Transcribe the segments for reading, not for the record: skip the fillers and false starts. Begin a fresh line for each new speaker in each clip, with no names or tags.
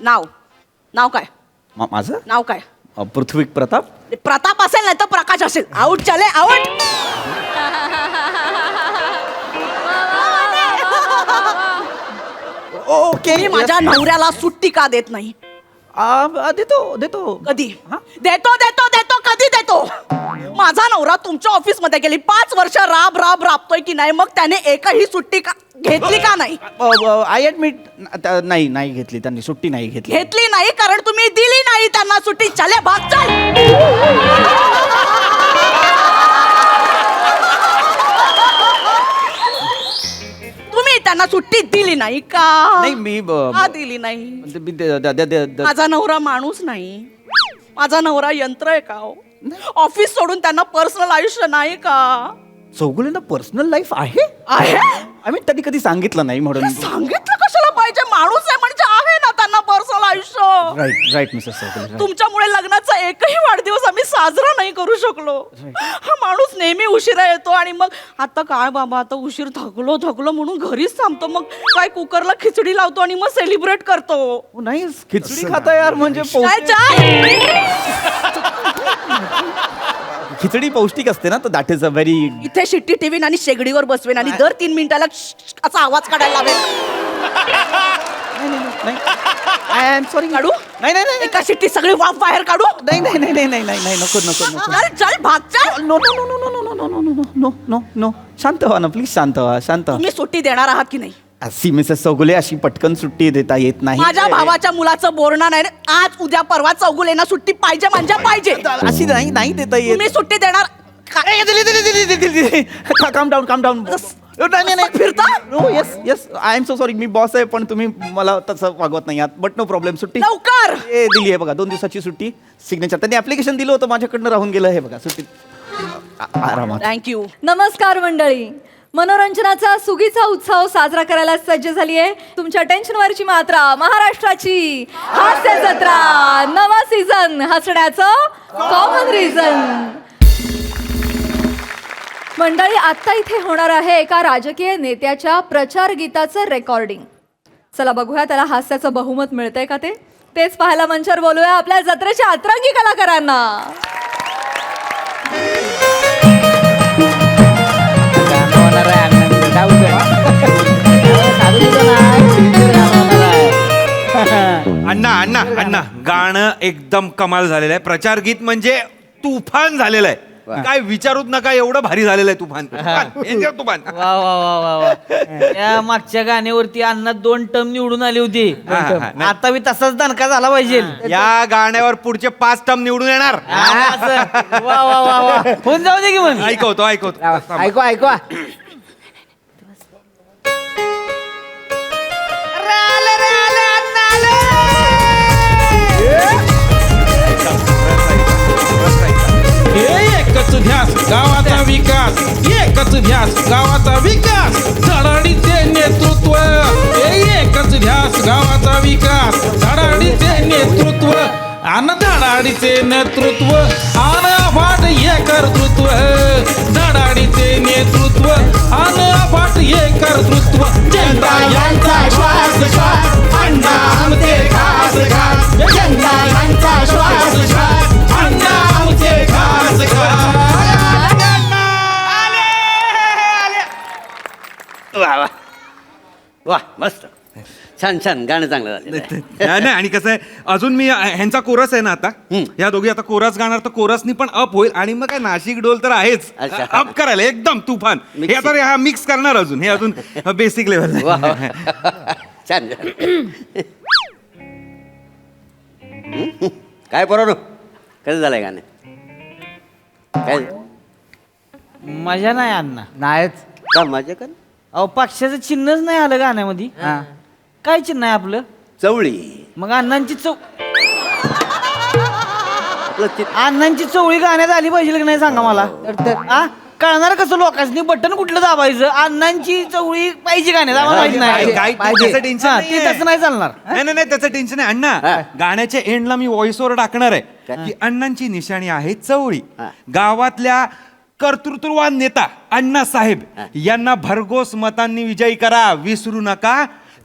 नाव नाव काय?
माझं
नाव काय?
पृथ्वी प्रताप.
प्रताप असेल नाही तर प्रकाश असेल. आउट चले आउट.
ओके.
मी माझ्या नवऱ्याला सुट्टी का देत नाही?
देतो
कधी देतो देतो देतो कधी देतो? माझा नवरा तुमच्या ऑफिस मध्ये गेली 5 वर्ष राबतोय की नाही, मग त्याने एकही सुट्टी घेतली का नाही?
I admit. नाही घेतली त्यांनी सुट्टी. नाही
घेतली नाही कारण तुम्ही दिली नाही त्यांना सुट्टी. चले भाग चल. तुम्ही त्यांना सुट्टी दिली नाही का?
नाही मी
का दिली नाही? माझा नवरा माणूस नाही, माझा नवरा यंत्र आहे का? ऑफिस सोडून त्यांना पर्सनल आयुष्य नाही का?
चौगुलेंना पर्सनल लाईफ आहे. आय मीन त्यांनी कधी सांगितलं नाही म्हणून.
सांगितलं कशाला पाहिजे? माणूस आहे म्हणजे आहे ना त्यांना पर्सनल आयुष्य.
Right Mrs Chaugule.
तुमच्यामुळे लग्नाचा एकही वाढदिवस आम्ही साजरा नाही करू शकलो. हा माणूस नेहमी उशिरा येतो आणि मग आता काय बाबा, आता उशीर थकलो म्हणून घरीच थांबतो. मग काय कुकरला खिचडी लावतो आणि मग सेलिब्रेट करतो.
नाही खिचडी खाता यार म्हणजे
काय चाय?
खिचडी पौष्टिक असते ना, तर दॅट इज अ व्हेरी.
इथे शिट्टी ठेवीन आणि शेगडीवर बसवेन आणि दर 3 मिनिटाला असा आवाज काढायला लावेल.
I am sorry.
काढू?
नाही
एका शिट्टी सगळी वाफ बाहेर काढू?
नाही नको.
चल भाग चल.
नो शांत व्हा ना प्लीज. शांत व्हा.
तुम्ही सुट्टी देणार आहात की नाही?
अशी मिसेस चौगुले अशी पटकन सुट्टी देता येत नाही.
माझ्या भावाच्या मुलाचं बोलणं नाही. आज उद्या परवा चौगुलेना सुट्टी पाहिजे म्हणजे पाहिजे.
अशी नाही देता येत.
तुम्ही सुट्टी देणार?
काम डाऊन. नाही
फिरता?
No yes I am so sorry. मी बॉस आहे पण तुम्ही मला तसं वागवत नाही आहात. But no problem. सुट्टी
लवकर
दिली आहे बघा. 2 दिवसाची सुट्टी. सिग्नेचर त्यांनी ऍप्लिकेशन दिलं होतं माझ्याकडनं राहून गेलं हे बघा. सुट्टी आरामात.
थँक्यू.
नमस्कार मंडळी. मनोरंजनाचा सुगीचा उत्सव साजरा करायला सज्ज झाली आहे तुमच्या टेन्शनवरची मात्रा महाराष्ट्राची हास्य जत्रा. नवा सीझन हसण्याचं कॉमन रिझन. मंडळी आता इथे होणार आहे एका राजकीय नेत्याच्या प्रचार गीताचं रेकॉर्डिंग. चला बघूया त्याला हास्याचं बहुमत मिळतंय का तेच पाहायला मंचावर बोलूया आपल्या जत्रेच्या अतरंगी कलाकारांना.
अण्णा गाणं एकदम कमाल झालेलं आहे. प्रचार गीत म्हणजे तुफान झालेलं आहे. काय विचारूच नका, एवढं भारी झालेलं आहे. तुफान.
वा वा वा वा वा. त्या मागच्या गाण्यावरती अण्णा 2 टर्म निवडून आली होती. आता मी तसाच दणका झाला पाहिजे.
या गाण्यावर पुढचे 5 टर्म निवडून येणार.
वा वा वा वा. होऊन जाऊ दे की मग.
ऐकवतो
ऐकवा.
एकच ध्यास गावाचा विकास. एकच ध्यास गावाचा विकास. धडाडीचे नेतृत्व. एकच ध्यास गावाचा विकास. धडाडीचे नेतृत्व आन धडाडीचे नेतृत्व आन अफाट हे कर्तृत्व. धडाडीचे नेतृत्व आन अफाट हे कर्तृत्व. जनता यांचा श्वास अण्णा आमचे खास. जनता यांचा श्वास अण्णा आमचे खास.
वा मस्त. छान गाणं चांगलं झालं.
नाही आणि कसं आहे, अजून मी ह्यांचा कोरस आहे ना आता. या दोघी आता कोरस गाणार तर कोरसनी पण अप होईल आणि मग काय नाशिक डोल तर आहेच. अप करायला एकदम तुफान. हे आता हा मिक्स करणार अजून. हे अजून बेसिक लेवल.
छान. काय बरोबर कसं झालंय गाणं? काय
मजा नाही अण्णा.
नाहीच का माझ्या का?
अहो पक्षाचं चिन्हच नाही आलं गाण्यामध्ये. काय चिन्ह आहे आपलं?
चवळी.
मग अण्णांची अण्णांची चवळी गाण्यात आली पाहिजे की नाही सांगा मला. कळणार कसं लोकांनी? बटन कुठलं दाबायचं? अण्णांची चवळी पाहिजे गाण्यात आम्हाला माहिती नाही.
टेन्शन
ते तसं नाही चालणार.
नाही त्याचं टेन्शन आहे अण्णा. गाण्याच्या एंडला मी व्हॉइस ओव्हर टाकणार आहे की अण्णांची निशाणी आहे चवळी. गावातल्या कर्तृत्ववान नेता अण्णा साहेब यांना भरघोस मतांनी विजयी करा. विसरू नका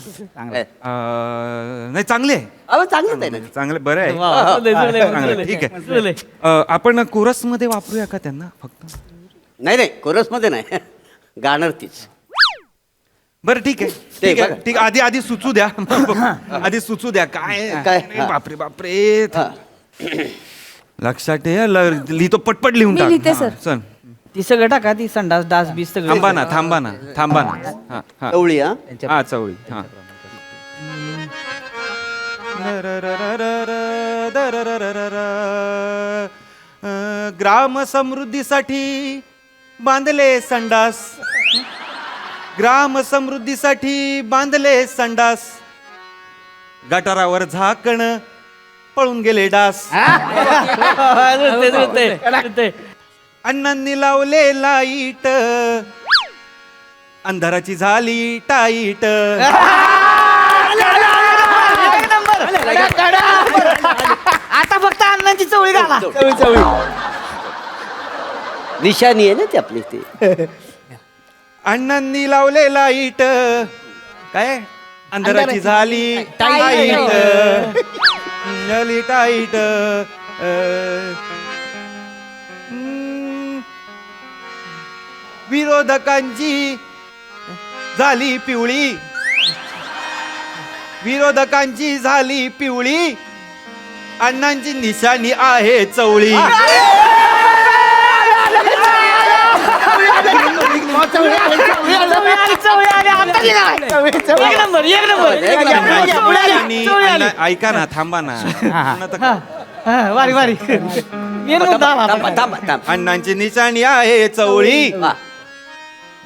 चांगलं.
नाही चांगले आहे.
अहो चांगलंच आहे ना
चांगले बरं आहे.
वा, जुळलंय, जुळलंय,
चांगलं आहे,
जुळलंय.
ठीक आहे.
जुळलंय.
आपण कोरस मध्ये वापरूया का त्यांना फक्त?
नाही कोरसमध्ये नाही गाणार तीच.
बरं ठीक आहे
ते
ठीक आहे
बघा.
ठीक आहे. आधी सुचू द्या आधी सुचू द्या काय
काय?
अरे बापरे बापरे लक्षात ठेव लिहितो पटपट लिहून
मी
टाक
लिहिते,
हा,
सर.
चल
ती सगळं टाका ती संडास डास बीस सगळं
थांबा ना थांबा ना थांबा ना हा हा
चवळी हा
हा चवळी हा ग्राम समृद्धीसाठी बांधले संडास ग्राम समृद्धीसाठी बांधले संडास गटारावर झाकण पळून गेले डास
जुळतंय, जुळतंय, जुळतंय.
अण्णांनी लावले लाईट अंधाराची झाली टाईट
आता फक्त अण्णांची चवळी घाला.
निशाणी आहे ना ती आपली ती.
अण्णांनी लावले लाईट काय अंधाराची झाली टाईट झाली टाईट विरोधकांची झाली पिवळी विरोधकांची झाली पिवळी अण्णांची निशाणी आहे चवळी
एक नंबर एक नंबर.
आणि ऐका ना थांबा ना
हा, वारी वारी मेन मुद्दा आला आता.
थांबा.
अण्णांची निशाणी आहे चवळी
वा.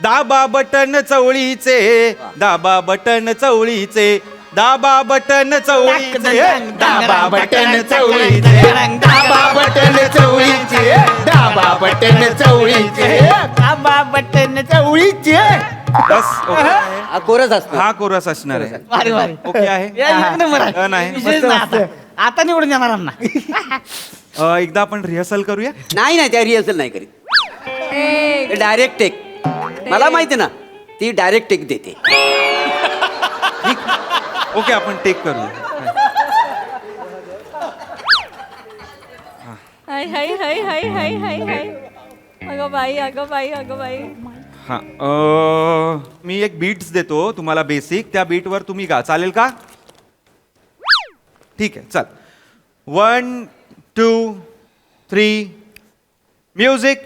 दाबा बटन चवळीचे दाबा बटन चवळीचे दाबा बटन चवळीचे दाबा बटन चवळीचे
दाबा बटन चवळीचे दाबा बटन चवळीचे दाबा बटन चवळीचे.
बस ओके आहे.
हा कोरस असतो.
हा कोरस असणार आहे
वारी वारी
ओके आहे
एक नंबर आहे.
नाही.
विशेष नाही आता. आता निवडून येणार अण्णा.
एकदा आपण रिहर्सल करूया
नाही त्या रिहर्सल नाही करीत डायरेक्ट टेक. मला माहिती ना ती डायरेक्ट टेक देते.
ओके आपण टेक करूया
हाय हाय हाय हाय हाय हाय हाय अगं बाई अगं बाई अगं बाई.
हा मी एक बीट्स देतो तुम्हाला बेसिक त्या बीटवर तुम्ही गा चालेल का ठीक आहे चल 1 2 3 म्युझिक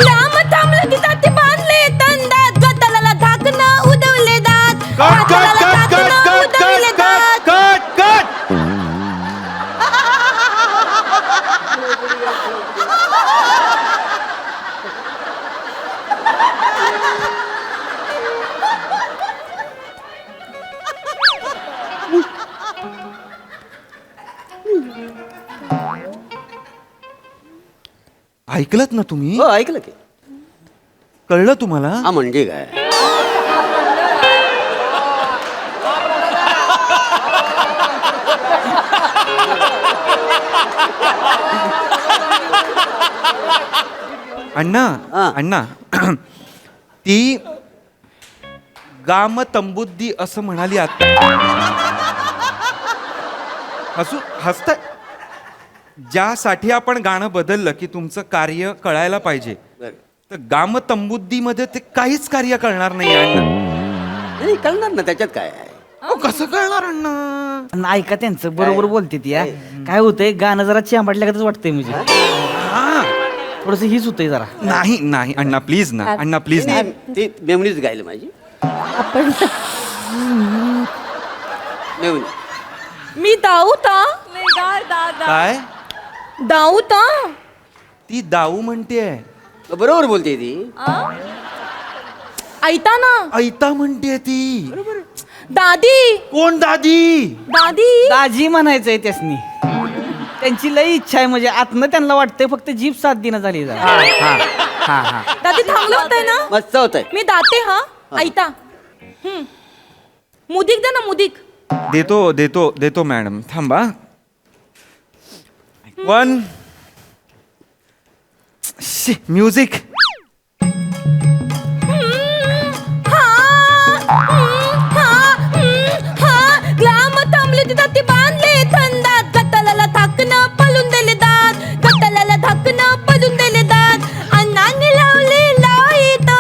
ग्राम थांबलं की ताती बांधले तंदात गतलाला धाकणं उडवले दात
कट कट
गतलाला
कट कट
धाकणं
कट
उडवले
कट
दात.
कट कट ऐकलत ना तुम्ही
हो ऐकलं की.
कळलं तुम्हाला
हा म्हणजे काय
अण्णा
हा.
अण्णा ती गाम तंबुद्दी असं म्हणाली आता हसताय ज्यासाठी आपण गाणं बदललं की तुमचं कार्य कळायला पाहिजे
बरं.
तर गाम तंबुद्दीमध्ये ते काहीच कार्य कळणार नाही अण्णा
नाही कळणार ना त्याच्यात काय आहे.
अहो, कसं कळणार अण्णा
अण्णा ऐका त्यांचं बरोबर बोलते ती या. काय होतंय गाणं जरा चिंबाटल्यागतच वाटतंय म्हणजे
हा.
थोडस हीच होतंय जरा.
नाही नाही अण्णा प्लीज ना अण्णा प्लीज ना
नाही, ती मेमरीच गायली माझी मेमरी.
मी दाऊता
काय
दाऊता
ती दाऊ म्हणतेय
बरोबर बोलते ती.
ऐता ना
ऐता म्हणते ती
दादी
कोण दादी
दादी
दाजी म्हणायचंय त्यासनी. त्यांची लई इच्छा आहे म्हणजे आतनं त्यांना वाटतंय फक्त जीभ साथ देणं झाली जरा.
दादी थांबलं होतंय ना
मस्त होत आहे.
मी दाते हा ऐता मुदिक दे ना मुदिक.
देतो देतो देतो मॅडम थांबा 1 म्युझिक.
ग्लाम थांबले तिथं ती बांधले थंडात गटलाला धाकणं पळून दिले दात गटलाला धाकणं पळून दिले दात अण्णांनी लावले लाईत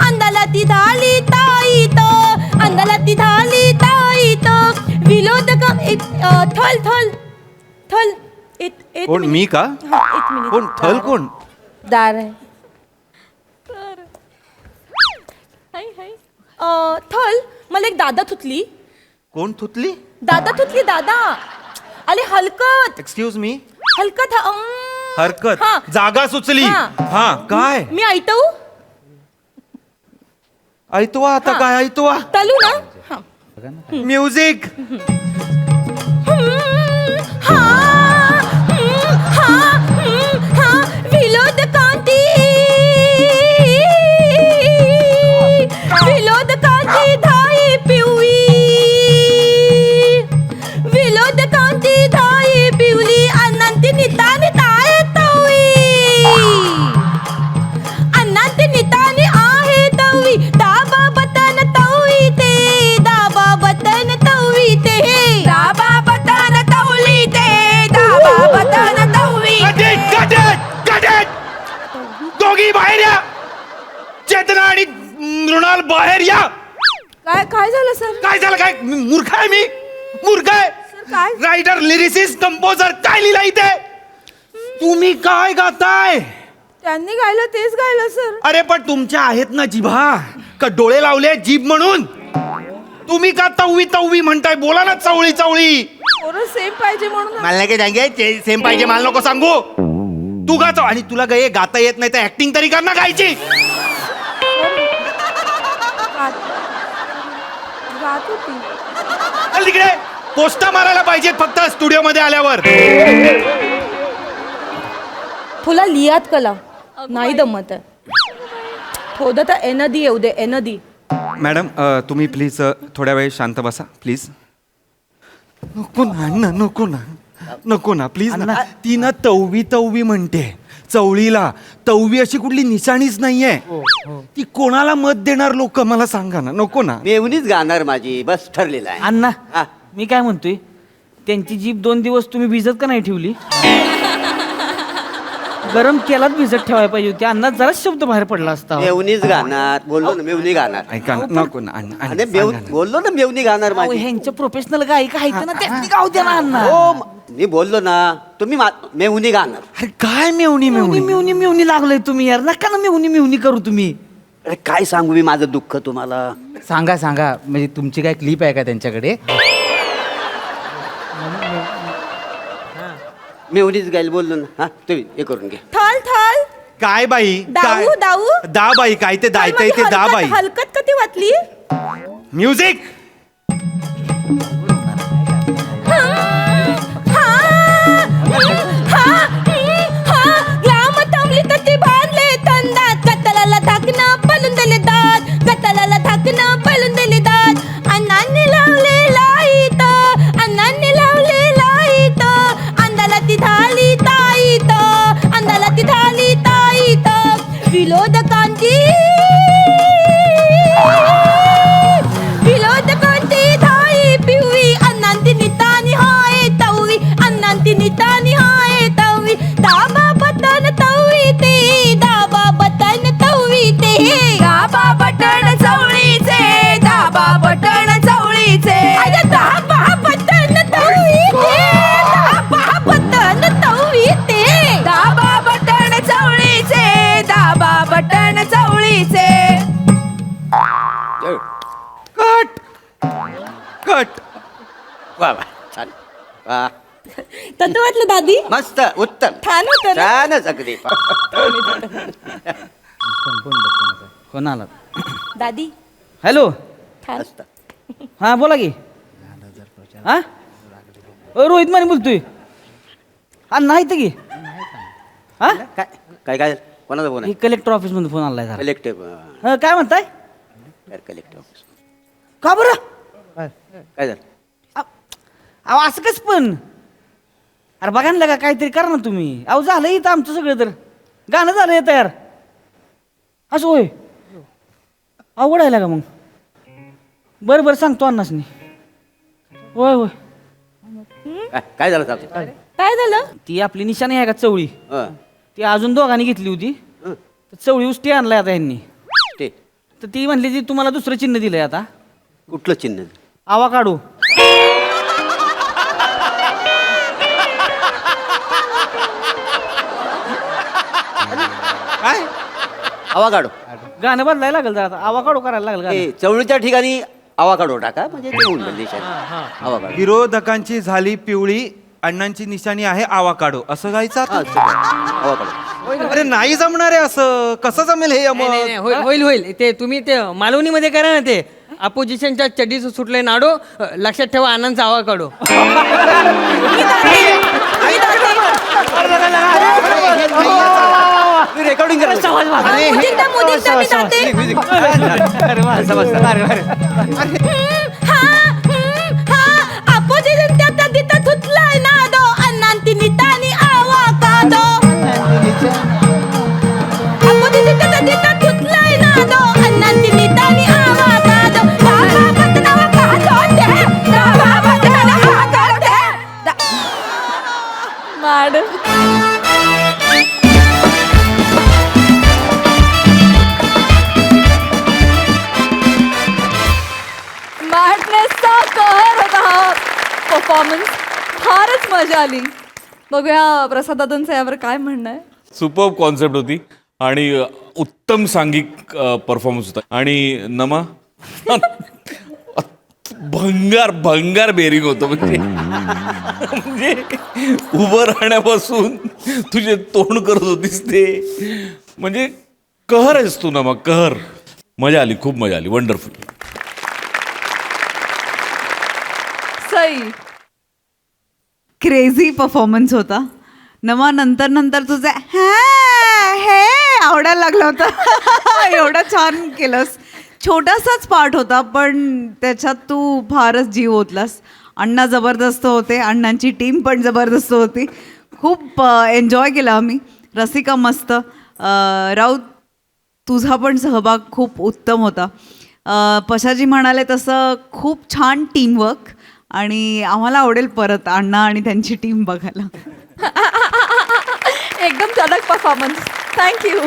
अंधाला ती धाली ताईत अंधाला ती धाली ताईत विनोद काम थल थल थल एक
कोण मी का?
एक मिनिट
कोण थल कोण?
दार आहे थल मला एक दादा थुतली
कोण थुतली?
दादा थुतली दादा अरे हलकत
एक्सक्यूज मी.
हलकत
हरकत.
हा.
जागा सुचली.
हा.
हा काय
मी ऐटऊ
ऐतवा आता काय ऐतवा?
तलू ना हा.
म्युझिक.
हा, हा, हा, विनोद कांती विनोद कांती धाई पिवळी विनोद कांती धाई पिवळी अनंती नितानी ताय तवळी अनंती नितानी आहे तवळी दाबा बटन तवळी ते दाबा बटन तवळी ते दाबा बटन तवळी ते दाबा बटन तवळी
दोघी बाहेर या. चेतना आणि मृणाल बाहेर या.
काय काय झालं सर
काय झालं? काय मूर्ख आहे मी? मूर्ख आहे.
काय?
रायटर, लिरिसिस्ट, कंपोजर काय लिहिला इथे? तुम्ही काय गाताय?
त्यांनी गायलं तेच गायलं सर
अरे पण तुमच्या आहेत ना जिभा का डोळे लावले जीभ म्हणून? तुम्ही का तववी तववी म्हणताय? बोला ना चवळी चवळी.
पोरं सेम पाहिजे म्हणून
मला नाही काय सांगे सेम पाहिजे मला नको सांगू. तू गातो आणि तुला काय गाता येत नाही तर ऍक्टिंग तरी कर ना गायची.
गात होती
चल तिकडे पोस्टा मारायला पाहिजेत फक्त स्टुडिओ मध्ये आल्यावर.
तुला लिहात कला नाही दमत थोडं तर एनदी येऊ दे एनदी
मॅडम तुम्ही प्लीज थोड्या वेळ शांत बसा प्लीज. नको ना अण्णा, नको ना नको ना प्लीज ना. ती ना तववी तववी म्हणते चवळीला. तववी अशी कुठली निशाणीच नाहीये. ती कोणाला मत देणार लोक मला सांगा ना. नको ना.
मेवणीच गाणार माझी बस ठरलेलं आहे.
अण्णा
हा.
मी काय म्हणतोय त्यांची जीभ 2 दिवस तुम्ही भिजत का नाही ठेवली? गरम तेलात भिजत ठेवायला पाहिजे होती. अण्णा जराच शब्द बाहेर पडला असता.
मेवणीच गाणार बोललो ना मेवणी गाणार.
ऐका ना, नको ना अण्णा,
आणि
अण्णा, सांगा ना.
बोललो ना मेवणी गाणार
अहो,
माझी.
ह्यांच्या प्रोफेशनल गायिका आहेत ना त्यांनी गाऊ द्या ना अण्णा.
हो मी बोललो ना तुम्ही मेवणी गाणार.
अरे काय मेवणी
मिवणी
मेवणी
मिवणी मिवणी लागलोय तुम्ही यार. नका ना मिवणी मिवणी करू तुम्ही.
अरे काय सांगू मी माझं दुःख तुम्हाला.
सांगा सांगा म्हणजे तुमची काय क्लिप आहे का त्यांच्याकडे?
मेवणीच गाईल बोललो ना. हा तुम्ही हे करून घे.
थल थल
काय बाई काय?
दाऊ दाऊ
दा बाई काय ते दायतंय ते दा बाई.
हलकत कधी वाटली
म्युझिक.
ग्लाम थांबली तर ती बांधले थंडात गटलाला धाकणं पळून दिले दात गटलाला धाकणं पळून दिले दात अण्णांनी लावले लाईत अण्णांनी लावले लाईत अंधाला ती धाली ताईत अंधाला ती धाली ताईत विनोद कांती विनोद कांती धाई पिवळी अण्णांती नितानी हाय तवळी अण्णांती नितानी हाय तवळी दाबा बटन तवळी ते दाबा बटन तवळी ते दाबा बटन चवळीचे दाबा बटन चवळीचे अरे दाबा बटन तवळी ते दाबा बटन तवळी ते दाबा बटन चवळीचे दाबा बटन चवळीचे
कट कट.
वा वा छान वा
तसं वाटलं दादी
मस्त उत्तम
छान होतं ना?
छानच अगदी.
कोण आला?
दादी
हॅलो.
छान
मस्त.
हा बोला की. हा रोहित माने बोलतोय. हा नाही तर की. हा
काय काय काय कोणाचा फोन आहे?
कलेक्टर ऑफिस मध्ये फोन आलाय जरा.
कलेक्टिव्ह
हा, काय म्हणताय?
Collective office.
का बरं?
काय झालं?
अहो असं कस पण अरे बघा ना लगा काहीतरी करा ना तुम्ही. अहो झालं इथं आमचं सगळं तर गाणं झालंय तयार. असं होय अवघड आहे का मग. बरं बरं सांगतो अण्णासनी. होय होय
काय झालं साहेब?
काय झालं?
ती आपली निशाणी आहे का चवळी
हं,
ती अजून दोघांनी घेतली होती.
हं.
तर चवळी उष्टी आणलाय आता यांनी.
ते
तर ती म्हणली ती तुम्हाला दुसरं चिन्ह दिलंय आता.
कुठलं चिन्ह?
आवा काढू.
काय
आवाकाडो.
गाणं बदलायला लागेल जरा आता. आवा काढू करायला लागेल गाणं.
ए, चवळीच्या ठिकाणी आवाकाडो टाका म्हणजे ते होऊन जाईल निशाणी. आवाकाडो.
विरोधकांची झाली पिवळी, अण्णांची निशाणी आहे आवाकाडो, असं गायचं आता?
हा, सगळं. आवाकाडो.
अरे नाही जमणार आहे असं, कसं जमेल हे
नाही, नाही, नाही, होईल होईल ते तुम्ही ते मालवणीमध्ये करा ना ते अपोजिशनच्या चड्डीचं सुटले नाडो. लक्षात ठेवा आनंदचा आवा काढो.
रेकॉर्डिंग करा.
मुदींदा मुदींदा मी जाते. अपोजिशन त्या तिथं धुतलाय नादो अण्णांती नितानी आवाकादो. अपोजिशन त्या तिथं धुतलाय नादो अण्णांती नितानी आवाकादो. बाबा बदनावा कादो दे. बाबा बदनावा कादो दे.
माड. मॅडनेसचा कहर होता हा परफॉर्मन्स. फारच मजा आली. बघूया प्रसाद दादांचं यावर काय म्हणणं आहे.
सुपर कॉन्सेप्ट होती आणि उत्तम सांघिक परफॉर्मन्स होता. आणि नमा भंगार भंगार बेरिंग होतं. म्हणजे उभं राहण्यापासून तुझे तोंड करत होतीस ते, म्हणजे कहर आहेस तू नमा, कहर. मजा आली, खूप मजा आली. वंडरफुल.
सई.
क्रेझी परफॉर्मन्स होता. नमा नंतर नंतर तुझं हे आवडायला लागलं होतं. एवढं छान केलंस. छोटासाच पार्ट होता पण त्याच्यात तू फारच जीव ओतलास. अण्णा जबरदस्त होते, अण्णांची टीम पण जबरदस्त होती. खूप एन्जॉय केला आम्ही. रसिका मस्त. राऊत तुझा पण सहभाग खूप उत्तम होता. पशाजी म्हणाले तसं खूप छान टीमवर्क आणि आम्हाला आवडेल परत अण्णा आणि त्यांची टीम बघायला.
एकदम कडक परफॉर्मन्स. थँक्यू.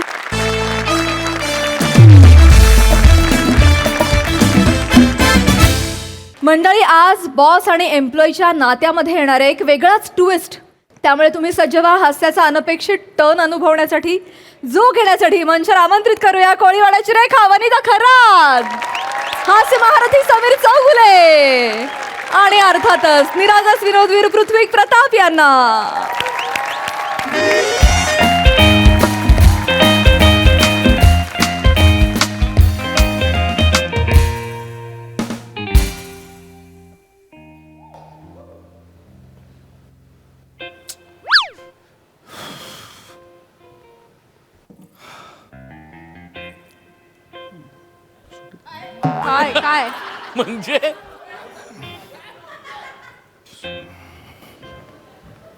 मंडळी, आज बॉस आणि एम्प्लॉईच्या नात्यामध्ये येणारा एक वेगळाच ट्विस्ट. त्यामुळे तुम्ही सज्ज व्हा हास्याचा अनपेक्षित टर्न अनुभवण्यासाठी. जो घेण्यासाठी मंचावर आमंत्रित करूया कोळीवाड्याची रेखा, वनिता खरात, हास्य महारथी समीर चौगुले आणि अर्थातच निरागस विनोदवीर पृथ्वी प्रताप यांना. काय काय
म्हणजे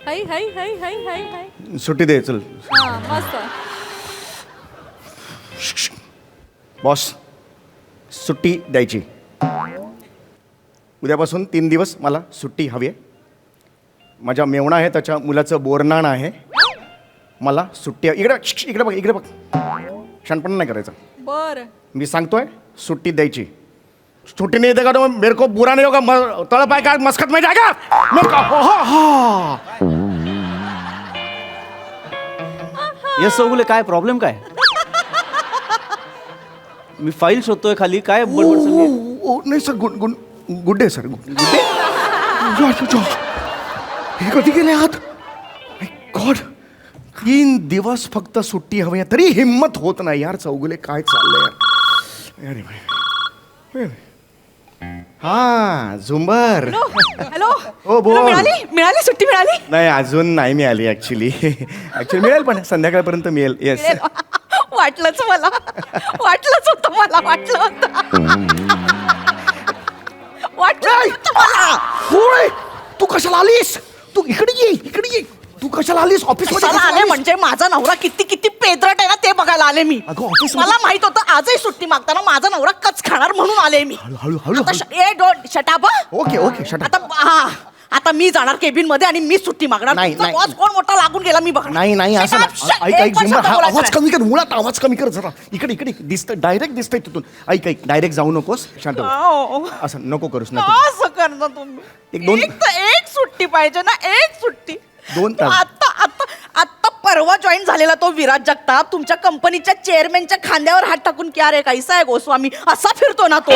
हाय हाय हाय हाय हाय हाय.
सुट्टी दे चल.
हा मस्त.
बॉस सुट्टी द्यायची. उद्यापासून 3 दिवस मला सुट्टी हवी आहे. माझ्या मेवणा आहे, त्याच्या मुलाचं बोरनाण आहे. मला सुट्टी इकडे इकडे बघ, इकडे बघ. क्षणपण नाही करायचं.
बर.
मी सांगतोय सुट्टी द्यायची. छुट्टी नहीं देगा तो मेरे को बुरा नहीं होगा. तड़प आएगा मस्कत में जाएगा.
येस चौगुले, काय प्रॉब्लेम काय? मी फाईल शोधतोय खाली. काय बडबड सगळी?
नहीं sir, good good day sir. Good day. हे कधी गेले आहात? गॉड, 3 दिवस फक्त सुट्टी हवी आहे तरी हिम्मत होत नाही यार. चौगुले काय चाललंय यार. अरे हा झुंबर.
हॅलो.
हो बोल.
मिळाली सुट्टी मिळाली.
नाही अजून नाही मिळाली ऍक्च्युली. मिळेल पण संध्याकाळपर्यंत मिळेल. येस.
वाटलंच मला. वाटलंच होतं मला. वाटलं होतं मला.
होय, तू कशाला आलीस? तू इकडे ये, इकडे ये. कशाला आलीस ऑफिस
कशाला आले म्हणजे माझा नवरा किती किती पेदरट आहे ना ते बघायला आले मी.
अगं, office
मला माहित होतं आजही सुट्टी मागताना माझा नवरा कच खाणार म्हणून आले मी.
हळू
शटाबा
ओके ओके शट
आता हा आता मी जाणार केबिन मध्ये आणि मी सुट्टी मागणार.
नाही,
तुमचा
नाही.
बॉस कोण मोठा लागून गेला मी बघणार.
नाही नाही असं
Shut up,
नाही.
shut-
ऐक
एक
ऐक
पण
झुंबर,
शब्द
हा,
बोलायचा
आवाज
नाही.
कमी कर मुळात आवाज कमी कर जरा. इकडे इकडे दिसत डायरेक्ट दिसतंय तिथून. ऐक ऐक डायरेक्ट जाऊ नकोस शांत हो.
अहो.
असं नको करूस नको.
असं करणार तुम्ही.
एक दोन-
एक तर एक सुट्टी पाहिजे ना एक सुट्टी.
2 तास.
आता आता आता परवा जॉईन झालेला तो विराज जगताप तुमच्या कंपनीच्या चेअरमॅनच्या खांद्यावर हात टाकून क्या रे कैसा आहे गोस्वामी असा फिरतो ना तो.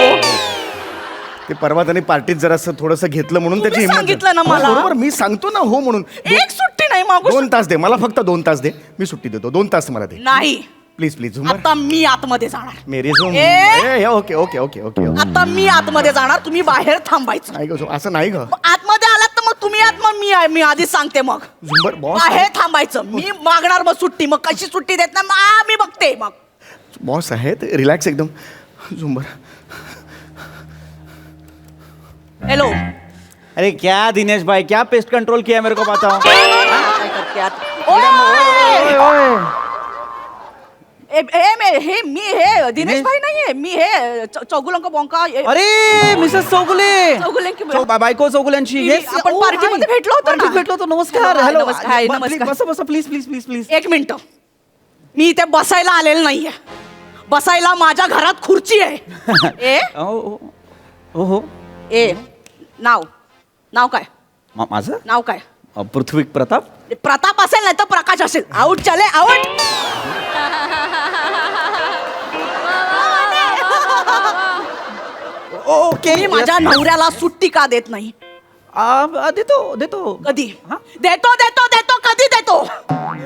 ते परवा त्याने पार्टीत जरासं थोडंसं घेतलं म्हणून त्याची
तुम्ही
हिंमत
सांगितलं ना
झाली.
मला.
बरोबर मी सांगतो ना हो म्हणून.
एक सुट्टी नाही मागू
2 तास दे मला फक्त 2 तास दे मी सुट्टी देतो 2 तास मला दे
नाही
प्लीज प्लीज झुंबर
आता मी आतमध्ये जाणार.
मेरी झुंबर
ए!
ओके ओके ओके ओके
आता मी आतमध्ये जाणार तुम्ही बाहेर थांबायचं.
नाही ग असं नाही ग
मग आतमध्ये आलात तर मग तुम्ही आत मग मी आधीच सांगते मग
झुंबर बॉस
बाहेर थांबायचं. मी मागणार मग सुट्टी मग कशी सुट्टी देत नाही मी बघते मग.
बॉस आहेत रिलॅक्स एकदम झुंबर.
हॅलो
अरे क्या दिनेश भाई क्या पेस्ट कंट्रोल किया मेरे को बताओ.
काय करते आत? हे मी हे दिनेश भाई नाहीये मी हे चौगुलंक बोंका
अरे मिसेस चौगुले
चौगुलंकी
बायको चौगुल्यांची
मी- आपण पार्टीमध्ये भेटलो होतो ना.
भेटलो होतो नमस्कार
हाय,
हॅलो
नमस्कार, हाय, नमस्कार.
बसा बसा प्लीज प्लीज प्लीज प्लीज.
एक मिनिट मी इथे बसायला आलेलं नाहीये. बसायला माझ्या घरात खुर्ची आहे. ए
हो हो
ए नाव काय
माझं
नाव काय
पृथ्वी प्रताप.
प्रताप असेल नाही तर प्रकाश असेल. आऊट चले आऊट.
ओके
मी माझ्या नवऱ्याला सुट्टी का देत नाही.
देतो देतो
कधी देतो देतो देतो कधी देतो.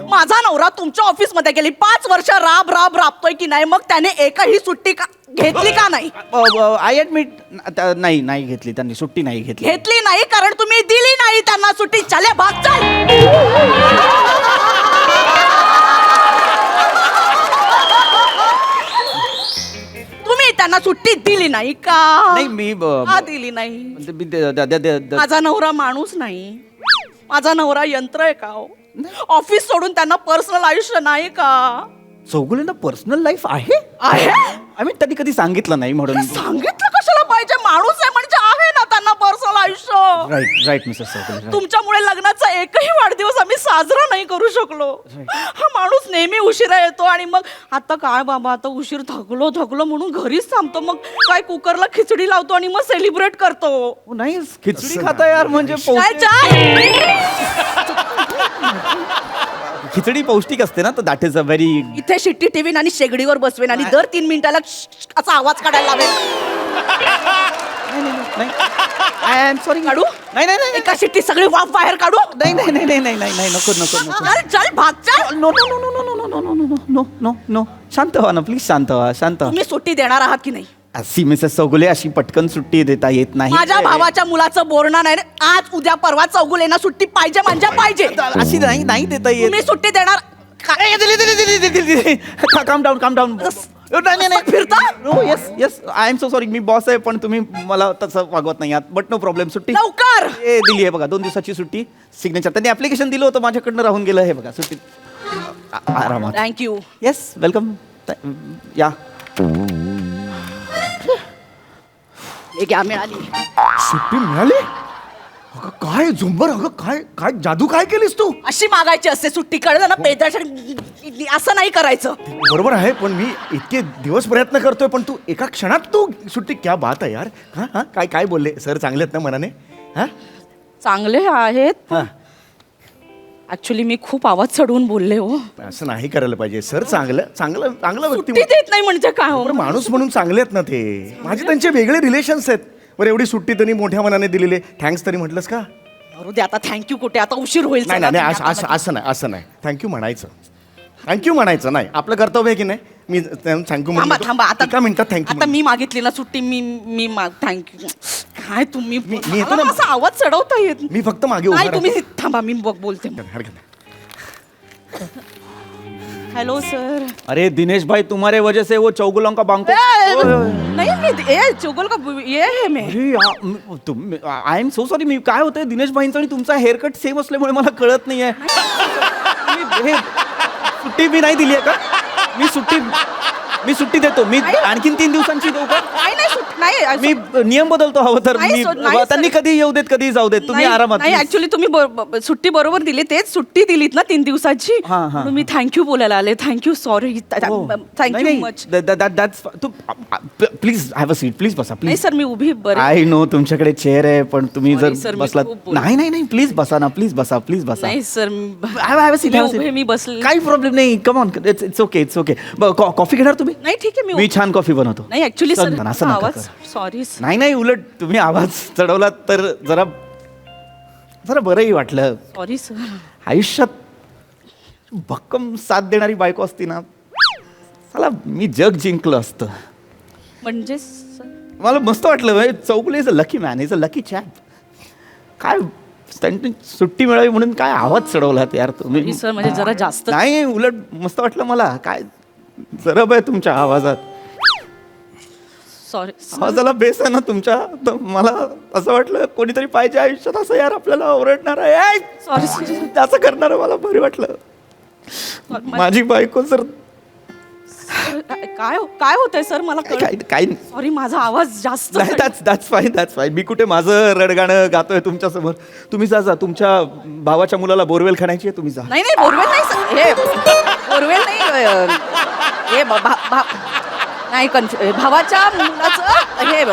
माझा नवरा तुमच्या ऑफिस मध्ये गेली 5 वर्ष राबतोय की नाही मग त्याने एकही सुट्टी घेतली का नाही.
आय ऍडमिट नाही नाही घेतली त्यांनी सुट्टी नाही घेतली.
घेतली नाही कारण तुम्ही दिली नाही त्यांना सुट्टी. चले भाग चल. तुम्ही त्यांना सुट्टी दिली नाही का.
नाही मी
का दिली नाही. माझा नवरा माणूस नाही. माझा नवरा यंत्र आहे का हो? ऑफिस सोडून त्यांना पर्सनल आयुष्य नाही का.
चौगुलेंना पर्सनल लाईफ आहे
आहे
आम्ही त्यांनी कधी सांगितलं नाही म्हणून.
सांगितलं कशाला पाहिजे. माणूस आहे म्हणजे आहे ना त्यांना पर्सनल आयुष्य.
Right right Mrs Chaugule.
तुमच्यामुळे लग्नाचा एकही वाढदिवस आम्ही साजरा नाही करू शकलो. हा माणूस नेहमी उशिरा येतो आणि मग आता काय बाबा आता उशीर थकलो म्हणून घरीच थांबतो. मग काय कुकरला खिचडी लावतो आणि मग सेलिब्रेट करतो.
नाही खिचडी खाता यार म्हणजे
काय चहा?
खिचडी पौष्टिक असते ना तर दॅट इज अ व्हेरी.
इथे शिट्टी ठेवीन आणि शेगडीवर बसवेन आणि दर 3 मिनिटाला असा आवाज काढायला लावेल.
आय एम सॉरी
काढू
नाही नाही नाही
एका शिट्टी सगळी वाफ बाहेर काढू.
नाही नाही नाही नाही नाही नाही नाही नको नको नको.
चल चल भाग चल.
No no no no no no no no no no no no शांत व्हा ना प्लीज शांत व्हा शांत.
तुम्ही सुट्टी देणार आहात की नाही.
अशी मिसेस चौगुले अशी पटकन सुट्टी देता येत नाही.
माझ्या भावाच्या मुलाचं बोलणं नाही रे. आज उद्या परवा चौगुलेना सुट्टी पाहिजे म्हणजे पाहिजे.
अशी नाही नाही देता येत.
तुम्ही सुट्टी देणार
काम डाऊन काम डाऊन. नाही नाही
फिरता?
No yes yes I am so sorry मी बॉस आहे पण तुम्ही मला तसं वागवत नाही आहात. बट नो प्रॉब्लेम सुट्टी
लवकर.
दिली आहे बघा 2 दिवसाची सुट्टी. सिग्नेचर त्यांनी ऍप्लिकेशन दिलं होतं माझ्याकडनं राहून गेलं हे बघा सुट्टी. आरामात.
थँक्यू.
येस वेलकम या.
एक या मिळाली.
सुट्टी मिळाली. अगं काय झुंबर अगं काय काय जादू काय केलीस तू.
अशी मागायची असते सुट्टी कळलं ना. पेदर असं नाही करायचं.
बरोबर आहे पण मी इतके दिवस प्रयत्न करतोय पण तू एका क्षणात तू सुट्टी क्या बात आहे यार. हा हा काय काय बोलले सर चांगले आहेत ना मनाने. हा
चांगले आहेत.
हा
ऍक्च्युली मी खूप आवाज चढवून बोलले हो.
असं नाही करायला पाहिजे सर. चांगलं चांगलं चांगलं
सुट्टी
व्यक्ती
देत नाही म्हणजे काय हो.
बरं माणूस म्हणून चांगले आहेत ना ते. माझे त्यांचे वेगळे रिलेशन्स आहेत. बरं एवढी सुट्टी त्यांनी मोठ्या मनाने दिलेली. थँक्स तरी म्हटलंस का.
बरोबर दे आता थँक्यू कुठे आता उशीर होईल.
नाही
चला
नाही नाही,
तुम्ही
असं
आता.
असं नाही असं नाही. थँक्यू म्हणायचं. थँक्यू म्हणायचं नाही आपलं कर्तव्य आहे की नाही. मी थँक्यू
थांबा थांबा आता
एका मिनिटात थँक्यू.
आता मी मागितली ना सुट्टी मी थँक्यू. काय तुम्ही
मी येतो
मला
ना.
असा आवाज चढवता येत
मी फक्त मागे उभा
नाही.
राहतो.
तुम्ही थांबा मी बोलते.
हरकत नाही.
Hello sir.
अरे दिनेश भाई तुम्हारे वजह से वो चौगुलों का बांको
नाही मी चुगल का ये है मैं.
I am so sorry. मी काय होतंय दिनेश भाईंचा आणि तुमचा हेअरकट सेम असल्यामुळे मला कळत नाहीये. सुट्टी मी नाही दिली आहे का? मी सुट्टी देतो. मी आणखीन 3 दिवसांची देऊ का?
नाही
मी नियम बदलतो हवं तर.
नाही, नाही,
त्यांनी कधी येऊ देत कधी जाऊ देत. तुम्ही आरामात.
नाही ऍक्च्युली तुम्ही सुट्टी बरोबर दिली. तेच सुट्टी दिलीत ना 3 दिवसाची. म्हणून मी थँक्यू बोलायला आले. Thank you sorry. Thank you much.
Please have a seat. Please बसा
नाही
प्लीज.
सर मी उभी बरं.
आय नो तुमच्याकडे चेअर आहे पण तुम्ही
Sorry,
जर
sir, मी
बसलात.
खूप बोलले.
नाही प्लीज बसा ना. प्लीज बसा. प्लीज बसा.
नाही सर
हॅव अ सीट.
मी बसले.
काही प्रॉब्लेम नाही. Come on. It's okay. Coffee घेणार तुम्ही?
नाही ठीक आहे
मी छान कॉफी बनवतो.
नाही ऍक्च्युली सर
असं नका
आवाज
करू.
सॉरी.
नाही उलट तुम्ही आवाज चढवलात तर जरा बरंही वाटलं.
Sorry sir.
आयुष्यात भक्कम साथ देणारी बायको असती ना चला मी जग जिंकलं असतं.
म्हणजे
मला मस्त वाटलं. Chaugule is a lucky man. Is a lucky chap. काय त्यांनी सुट्टी मिळावी म्हणून काय आवाज चढवलात यार तुम्ही.
सर म्हणजे जरा जास्त.
नाही उलट मस्त वाटलं मला. काय जरब आहे तुमच्या आवाजात.
सॉरी.
आवाजाला बेस आहे ना तुमच्या. तर मला असं वाटलं कोणीतरी पाहिजे आयुष्यात असं यार आपल्याला ओरडणार आहे.
सॉरी
असं करणार मला भारी वाटलं. माझी बायको जर
काय होतंय सर मला
काही
सॉरी माझा आवाज जास्त.
नाही दॅट्स फाईन. मी कुठे माझं रडगाणं गातोय तुमच्या समोर. तुम्ही जा तुमच्या भावाच्या मुलाला बोरवेल खाण्याची आहे. तुम्ही जा.
नाही बोरवेल नाही सर. हे बोरवेल नाही. हे नाही भावाच्या मुलाचं हे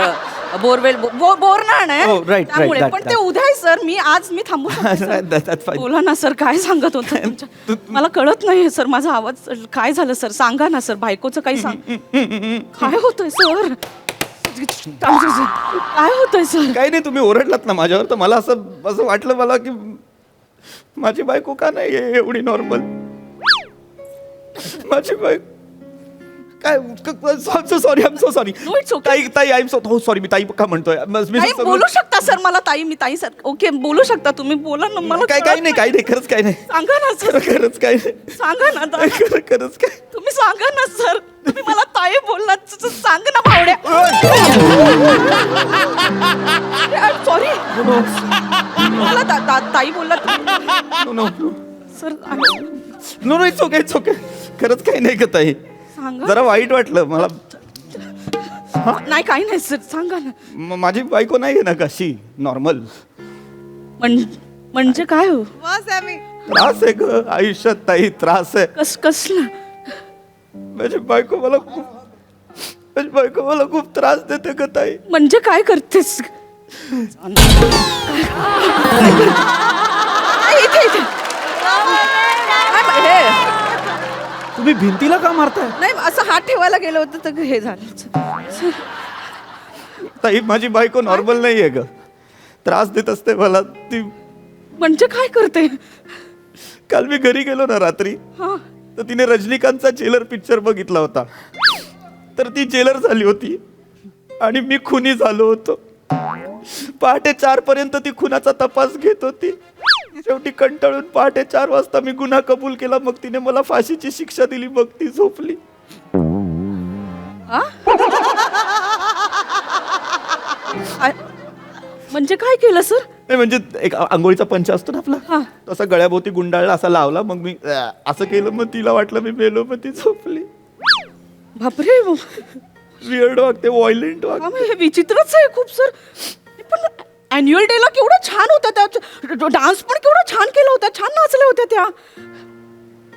बोरवेल बोरणार
Oh, right,
त्यामुळे
that,
पण ते उद्या आहे सर. आज मी थांबू शकते.
That's fine.
बोला ना सर काय सांगत होतं मला कळत नाही सर. माझा आवाज काय झालं सर सांगा ना सर. बायकोचं काही सांग. काय होतंय सर? काय होतंय सर?
काही नाही तुम्ही ओरडलात ना माझ्यावर तर मला असं वाटलं मला की माझी बायको का नाही एवढी नॉर्मल. माझी बायको काय sorry. I am so sorry. ताई आय एम सो सॉरी. मी ताई का म्हणतोय.
बोलू शकता सर मला ताई. मी ताई सर ओके बोलू शकता तुम्ही. बोला ना मला.
काही नाही खरंच काही नाही.
सांगा ना सर.
खरंच काही नाही.
सांगा ना
खरंच काय.
तुम्ही सांगा ना सर. तुम्ही मला ताई बोललात. सांग ना भावड्या. सॉरी मला ताई बोललात सर.
No it's okay. खरंच काही नाही का ताई. जरा वाईट वाटलं मला.
नाही काही नाही सर सांगा ना.
माझी बायको नाही आहे ना कशी नॉर्मल.
म्हणजे काय हो?
त्रास आहे ग आयुष्यात ताई. त्रास आहे.
कसला?
माझी बायको मला खूप त्रास देते ग ताई.
म्हणजे काय करतेस?
तुम्ही भिंतीला का मारताय?
नाही असं हात ठेवायला गेलं होतं तर हे झालं.
ताई माझी बायको नॉर्मल नाही आहे ग. त्रास देत असते मला ती.
म्हणजे काय करते?
काल मी घरी गेलो ना रात्री तर तिने रजनीकांतचा जेलर पिक्चर बघितला होता. तर ती जेलर झाली होती आणि मी खुनी झालो होतो. पहाटे 4 पर्यंत ती खुनाचा तपास घेत होती. शेवटी कंटाळून पहाटे 4 वाजता मी गुन्हा कबूल केला. मग तिने मला फाशीची शिक्षा दिली. मग ती झोपली.
म्हणजे काय केलं सर?
नाही म्हणजे एक आंघोळीचा पंच असतो ना आपला तसा गळ्याभोवती गुंडाळला असा लावला. मग मी असं केलं. मग तिला वाटलं मी मेलो. मग ती झोपली.
बापरे
वियर्ड वागते. व्हायलेंट वागते.
हे विचित्रच आहे खूप सर. पण अॅन्युअल डे ला केवढं छान होतं. त्या डान्स पण केवढा छान केला होता. छान नाचल्या होत्या त्या.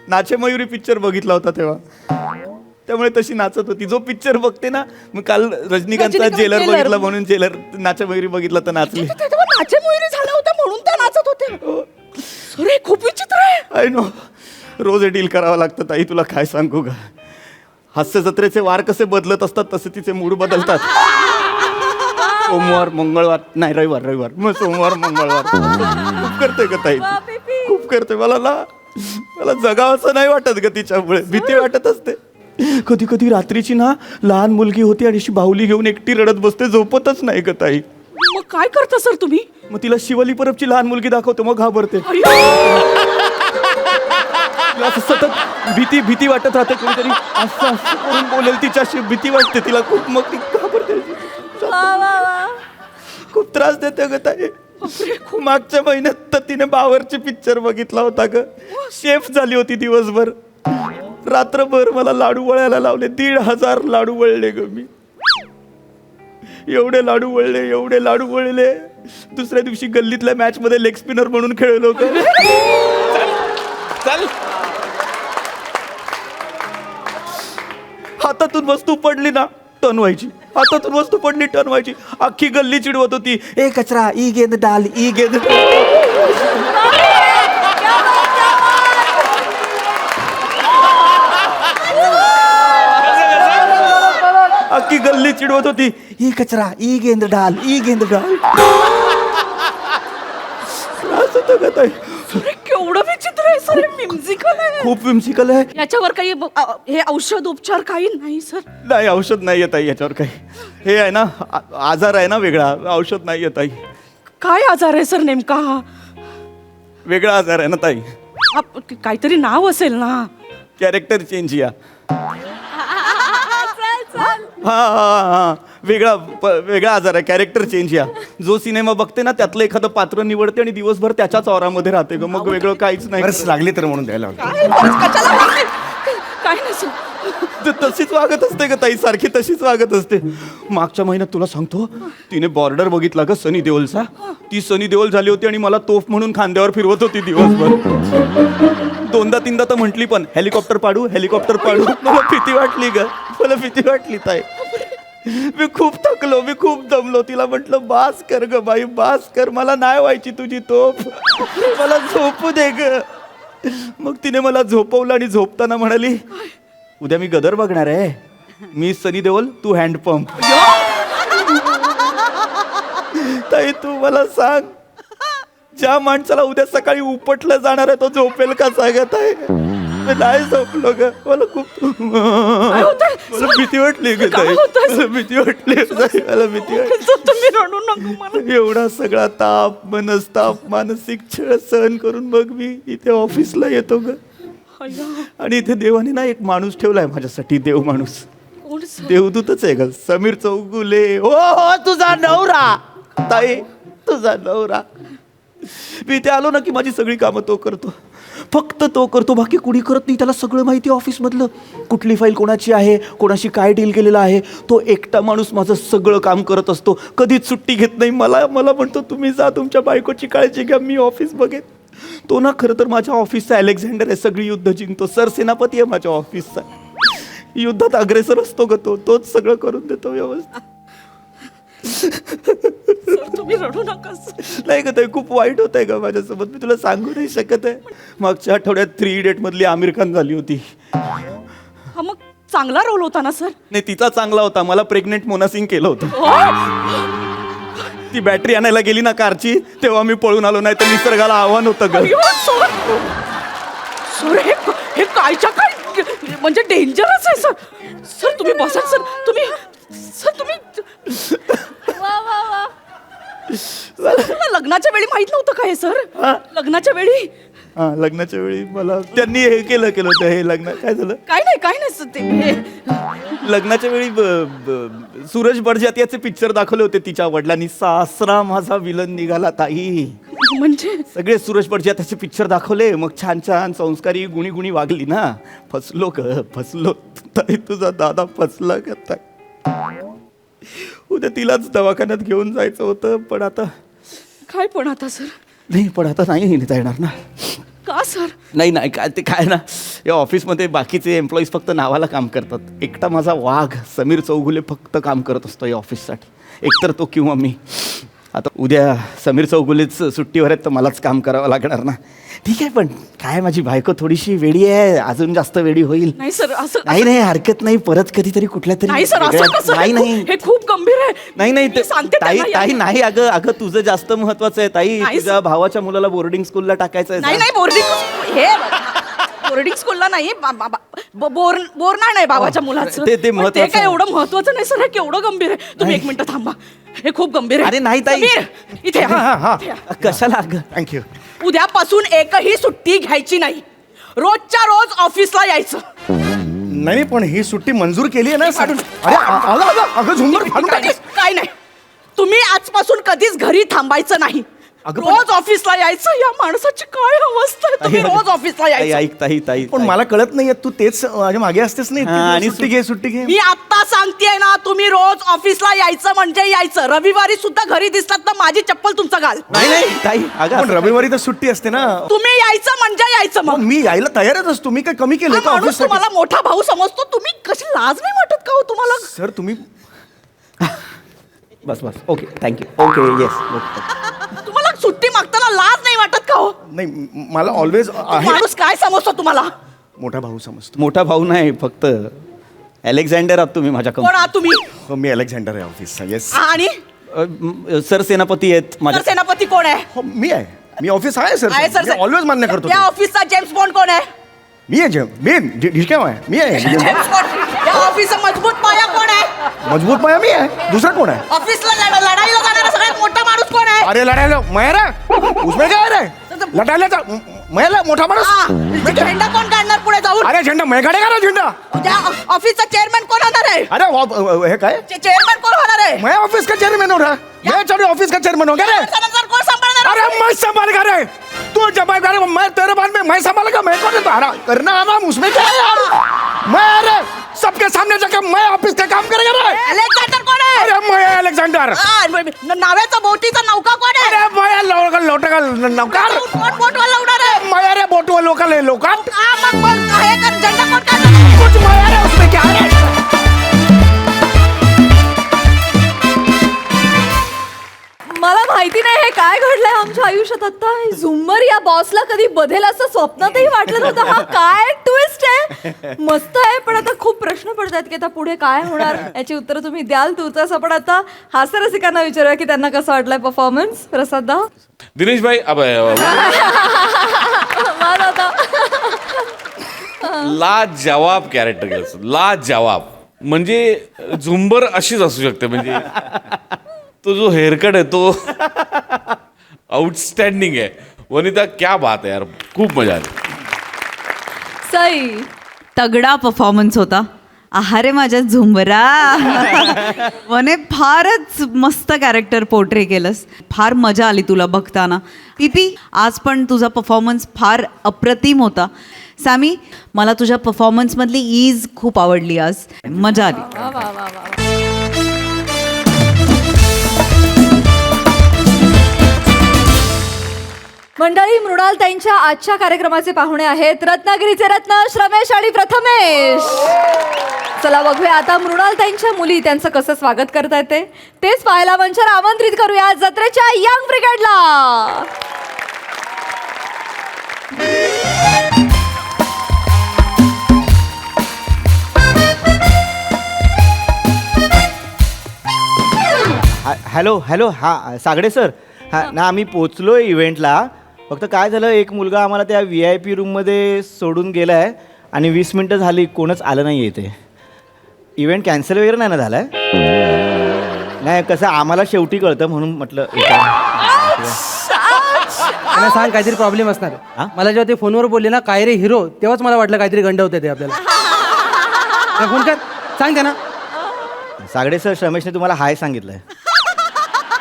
नाचे मयुरी पिक्चर बघितला होता तेव्हा. त्यामुळे तशी नाचत होती. जो पिक्चर बघते ना. मग काल रजनीकांतचा जेलर बघितला म्हणून जेलर नाचे मयुरी बघितला तर नाचली.
नाचे मयुरी झाला होता म्हणून त्या नाचत होत्या. अरे खूप विचित्र आहे.
I know. रोज हे डील करावं लागतं ताई. तुला काय सांगू का. हास्य जत्रेचे वार कसे बदलत असतात तसे तिचे मूड बदलतात. सोमवार मंगळवार नाही रविवार मग सोमवार मंगळवार. खूप करते का ताई. खूप करते. मला जगावंसं नाही वाटत ग तिच्यामुळे. भीती वाटत असते. कधी कधी रात्रीची ना लहान मुलगी होती आणि अशी बाहुली घेऊन एकटी रडत बसते. झोपतच नाही ग ताई.
मग काय करता सर तुम्ही?
मग तिला शिवली परबची लहान मुलगी दाखवतो. मग घाबरते.
तिला असं सतत भीती वाटत राहते कोणीतरी असं असं करून बोलेल तिच्याशी भीती वाटते तिला खूप मग ती घाबरते खूप त्रास देते ग ताई मागच्या महिन्यात तर तिने बावरची पिक्चर बघितला होता ग शेफ झाली होती दिवसभर रात्रभर मला लाडू वळायला लावले 1,500 लाडू वळले ग मी एवढे लाडू वळले दुसऱ्या दिवशी गल्लीतल्या मॅच मध्ये लेग स्पिनर म्हणून खेळलो होतो
चल
हातातून वस्तू पडली ना टर्न व्हायची हातातून वस्तू पडली टर्न व्हायची अख्खी गल्ली चिडवत होती ए कचरा ई गेंद डाल ई गेंद अख्खी गल्ली चिडवत होती ई कचरा ई गेंद डाल असं तर का ताई?
अरे केवढं विचित्र आहे सर म्युझिकल आहे
खूप विम्सिकल आहे
याच्यावर काही हे औषध उपचार काही नाही सर
नाही औषध नाही येत आहे याच्यावर काही हे आहे ना आजार आहे ना वेगळा औषध नाही येत आहे
काय आजार आहे सर नेमका हा
वेगळा आजार आहे ना ताई
काहीतरी नाव असेल ना
कॅरेक्टर चेंज या हा वेगळा आजार आहे कॅरेक्टर चेंज या जो सिनेमा बघते ना त्यातलं एखादं पात्र निवडते आणि दिवसभर त्याच्याच औरामध्ये राहते ग मग वेगळं काहीच नाही लागली तर म्हणून द्यायला
काय नाही सर
तशीच वागत असते ग ताई सारखी तशीच वागत असते मागच्या महिन्यात तुला सांगतो तिने बॉर्डर बघितला ग सनी देओलचा ती सनी देओल झाली होती आणि मला तोफ म्हणून खांद्यावर फिरवत होती दिवसभर 2दा-3दा तर म्हटली पण हेलिकॉप्टर पाडू मला भीती वाटली ताई मी खूप थकलो मी खूप दमलो तिला म्हटलं बास कर ग बाई बास कर मला नाही व्हायची तुझी तोफ मला झोपू दे ग मग तिने मला झोपवलं आणि झोपताना म्हणाली उद्या मी गदर बघणार आहे मी सनी देओल तू हँडपंप ताई तू मला सांग ज्या माणसाला उद्या सकाळी उपटलं जाणार आहे तो झोपेल का सांगत आहे मी नाही झोपलो ग मला खूप मला भीती वाटली ग ताई मला भीती वाटली
तुम्ही रडू नको मला
एवढा सगळा ताप मनस्ताप मानसिक छळ सहन करून मग मी इथे ऑफिसला येतो ग आणि इथे देवाने ना एक माणूस ठेवलाय माझ्यासाठी देव माणूस
कोण सर
देवदूतच आहे ग समीर चौगुले हो तुझा नवरा ताई तुझा नवरा मी इथे आलो ना की माझी सगळी कामं तो करतो फक्त तो करतो बाकी कुणी करत नाही त्याला सगळं माहिती ऑफिसमधलं कुठली फाईल कोणाची आहे कोणाशी काय डील केलेलं आहे तो एकटा माणूस माझं सगळं काम करत असतो कधीच सुट्टी घेत नाही मला म्हणतो तुम्ही जा तुमच्या बायकोची काळजी घ्या मी ऑफिस बघेन तो ना खरं तर माझ्या ऑफिसचा अलेक्झांडर आहे सगळी युद्ध जिंकतो सरसेनापती आहे माझ्या ऑफिसचा युद्धात अग्रेसर असतो ग तोच सगळं करून देतो व्यवस्थित
तुम्ही रडू नका
नाही का ते खूप वाईट होत आहे का माझ्यासोबत मी तुला सांगू नाही शकत आहे मागच्या आठवड्यात 3 Idiot मधली आमिर खान झाली होती
हा मग चांगला रोल होता ना सर
नाही तिचा चांगला होता मला प्रेग्नेंट मोना सिंग केलं होतं ती बॅटरी आणायला गेली ना कारची तेव्हा मी पळून आलो नाही तर निसर्गाला आव्हान होतं ग
सर हे कायच्या काय म्हणजे डेंजरस आहे सर तुम्ही बसा सर तुम्ही लग्नाच्या वेळी माहित नव्हतं काय सर लग्नाच्या वेळी
मला त्यांनी हे केलं होतं हे लग्न काय झालं
काय नाही सर ते
लग्नाच्या वेळी सूरज बडजात्याचे पिक्चर दाखवले होते तिच्या वडिलांनी सासरा माझा विलन निघाला ताई
म्हणजे
सगळे सूरज बडजात्याचे पिक्चर दाखवले मग छान संस्कारी गुणी वागली ना फसलो ताई तुझा दादा फसला का ताई उद्या तिलाच दवाखान्यात घेऊन जायचं होतं पण आता
सर
नाही नेता येणार ना
का सर
नाही काय ना या ऑफिसमध्ये बाकीचे एम्प्लॉईज फक्त नावाला काम करतात एकटा माझा वाघ समीर चौगुले फक्त काम करत असतो या ऑफिससाठी एकतर तो किंवा मी आता उद्या समीर चौगुलेच सुट्टीवर आहेत तर मलाच काम करावं लागणार ना ठीक आहे पण काय माझी बायको थोडीशी वेडी आहे अजून जास्त वेडी होईल
नाही सर असं
नाही हरकत नाही परत कधीतरी कुठल्या तरी
नाही सर असं कसं
नाही
हे खूप गंभीर आहे
नाही
मी सांगते
ताई
त्यांना
ताई नाही अगं तुझं जास्त महत्वाचं आहे ताई
नाही
तुझ्या भावाच्या मुलाला बोर्डिंग स्कूलला टाकायचं आहे
नाही बोर्डिंग स्कूलला नाही बोरणार नाही बाबाच्या मुलाचं
ते
पण
महत्वाचं
काय एवढं महत्वाचं नाही सर हे केवढं गंभीर आहे तुम्ही 1 मिनिट थांबा हे खूप गंभीर आहे
अरे नाही ताई
समीर, इथे या.
कशाला अगं थँक्यू
उद्यापासून एकही सुट्टी घ्यायची नाही रोजच्या रोज ऑफिसला यायचं.
नाही पण ही सुट्टी मंजूर केली आहे ना साडून. अरे अगं झुंबर फाडून
काय
टाकलीस.
काय नाही, तुम्ही आजपासून कधीच घरी थांबायचं नाही.
अगं पण-
रोज ऑफिसला यायचं. या माणसाची काय अवस्था आहे, तुम्ही रोज ऑफिसला यायचं.
पण मला कळत नाहीये तू तेच माझ्या मागे असतेस नाही आणि सुट्टी घे
मी आता सांगतेय ना, तुम्ही रोज ऑफिसला यायचं म्हणजे यायचं. रविवारी सुद्धा घरी दिसलात तर माझी चप्पल तुमचं घाल.
नाही पण रविवारी तर सुट्टी असते ना.
तुम्ही यायचं म्हणजे यायचं. मग
मी यायला तयारच असतो. मी काय कमी केलं
हा
का
माणूस
ऑफिस?
तुम्हाला मोठा भाऊ समजतो, तुम्ही कशी लाज नाही वाटत का हो तुम्हाला?
सर तुम्ही
बस ओके थँक्यू ओके येस
तुम्हाला सुट्टी मागताना लाज नाही वाटत का हो?
नाही मला ऑलवेज आहे.
माणूस काय समजतो तुम्हाला?
मोठा भाऊ समजतो.
मोठा भाऊ नाही, फक्त अलेक्झांडर आहात तुम्ही माझ्या
कोण आहात तुम्ही?
हो, मी अलेक्झांडर आहे ऑफिसचा. येस
आणि
सर सेनापती आहेत माझ्या.
सेनापती कोण आहे?
हो मी आहे. मी ऑफिस आहे सर.
आहे सर.
ऑलवेज मान्य करतो.
या ऑफिसचा जेम्स बॉन्ड कोण आहे?
मी आहे काय आहे मी आहे.
James bond. या ऑफिसचा मजबूत पाया कोण आहे?
मजबूत पाया मी आहे. दुसरा कोण आहे?
ऑफिसला लढाईला जाणारा सगळ्यात मोठा माणूस कोण आहे?
अरे लढायला मयरा उसमें काय रे लढायला मयला मोठा माणूस.
झेंडा कोण काढणार पुढे जाऊन?
अरे झेंडा मैं काढेगा ना झेंडा.
त्या ऑफिसचा चेअरमॅन कोण होणार आहे?
अरे हे काय
चेअरमॅन कोण होणार आहे?
मैं ऑफिस का चेयरमैन हो रहा. मैं चलो ऑफिस का चेयरमैन हो गया रे.
त्यानंतर कोण सांभाळणार?
अरे मैं संभालेगा रे. तू जब मैं तेरे बाद में मैं संभालेगा. मैं कौन है? करना आराम उसमें क्या है यार. मैं अरे सबके सामने जाकर मैं ऑफिस का काम करेगा रे.
अलेक्झांडर कोण आहे?
अरे मैं अलेक्झांडर.
नाव्याचा बोटीचा नौका कोण आहे?
अरे मैं लोटका नौकार.
कोण बोटवाला उडणार आहे?
मैं अरे बोटवा लोकल है लोकाट.
मग हे कर, झेंडा कोण काढणार?
कुछ मैं अरे उसमें क्या है.
मला माहिती नाही हे काय घडलंय आमच्या आयुष्यात आता. झुंबर या बॉसला कधी बधेल असं स्वप्नातही वाटलं नव्हतं. हा काय ट्विस्ट आहे. मस्त आहे, पण आता खूप प्रश्न पडतात की आता पुढे काय होणार याची उत्तर तुम्ही द्याल तुर्तास. आपण आता हास्यरसिकांना विचारूया की त्यांना कसं वाटलंय परफॉर्मन्स. प्रसाद दा.
दिनेश भाई
माझा आता
लाजवाब कॅरेक्टर केलं. लाजवाब म्हणजे झुंबर अशीच असू शकते. म्हणजे तो जो हेअरकट आहे तो आउटस्टँडिंग आहे. वनिता क्या बात आहे यार, खूप मजा आली.
सई.
तगडा परफॉर्मन्स होता. आहारे माझ्या झुंबरा. वने फारच मस्त कॅरेक्टर पोर्ट्रे केलंस. फार मजा आली तुला बघताना. पीपी आज पण तुझा परफॉर्मन्स फार अप्रतिम होता. सॅमी मला तुझ्या परफॉर्मन्समधली ईज खूप आवडली. आज मजा आली.
मंडळी, मृणाल ताईंच्या आजच्या कार्यक्रमाचे पाहुणे आहेत रत्नागिरीचे रत्न श्रमेश आणि प्रथमेश. चला बघूया आता मृणाल ताईंच्या मुली त्यांचं कसं स्वागत करता येते तेच पाहायला मंचावर आमंत्रित करूया जत्रेच्या यंग ब्रिगेडला.
हॅलो हॅलो हां सागडे सर. हां ना आम्ही पोचलो इव्हेंटला. फक्त काय झालं, एक मुलगा आम्हाला त्या VIP रूममध्ये सोडून गेला आहे आणि 20 मिनटं झाली कोणच आलं नाही आहे. ते इव्हेंट कॅन्सल वगैरे नाही ना झाला आहे? नाही कसं आम्हाला शेवटी कळतं म्हणून म्हटलं
त्यांना सांग काहीतरी प्रॉब्लेम असणार. मला जेव्हा ते फोनवर बोलले ना काय रे हिरो, तेव्हाच मला वाटलं काहीतरी गंड होते ते आपल्याला. फोन कर, सांग त्यांना.
सागडे सर श्रमेशने तुम्हाला हाय सांगितलंय.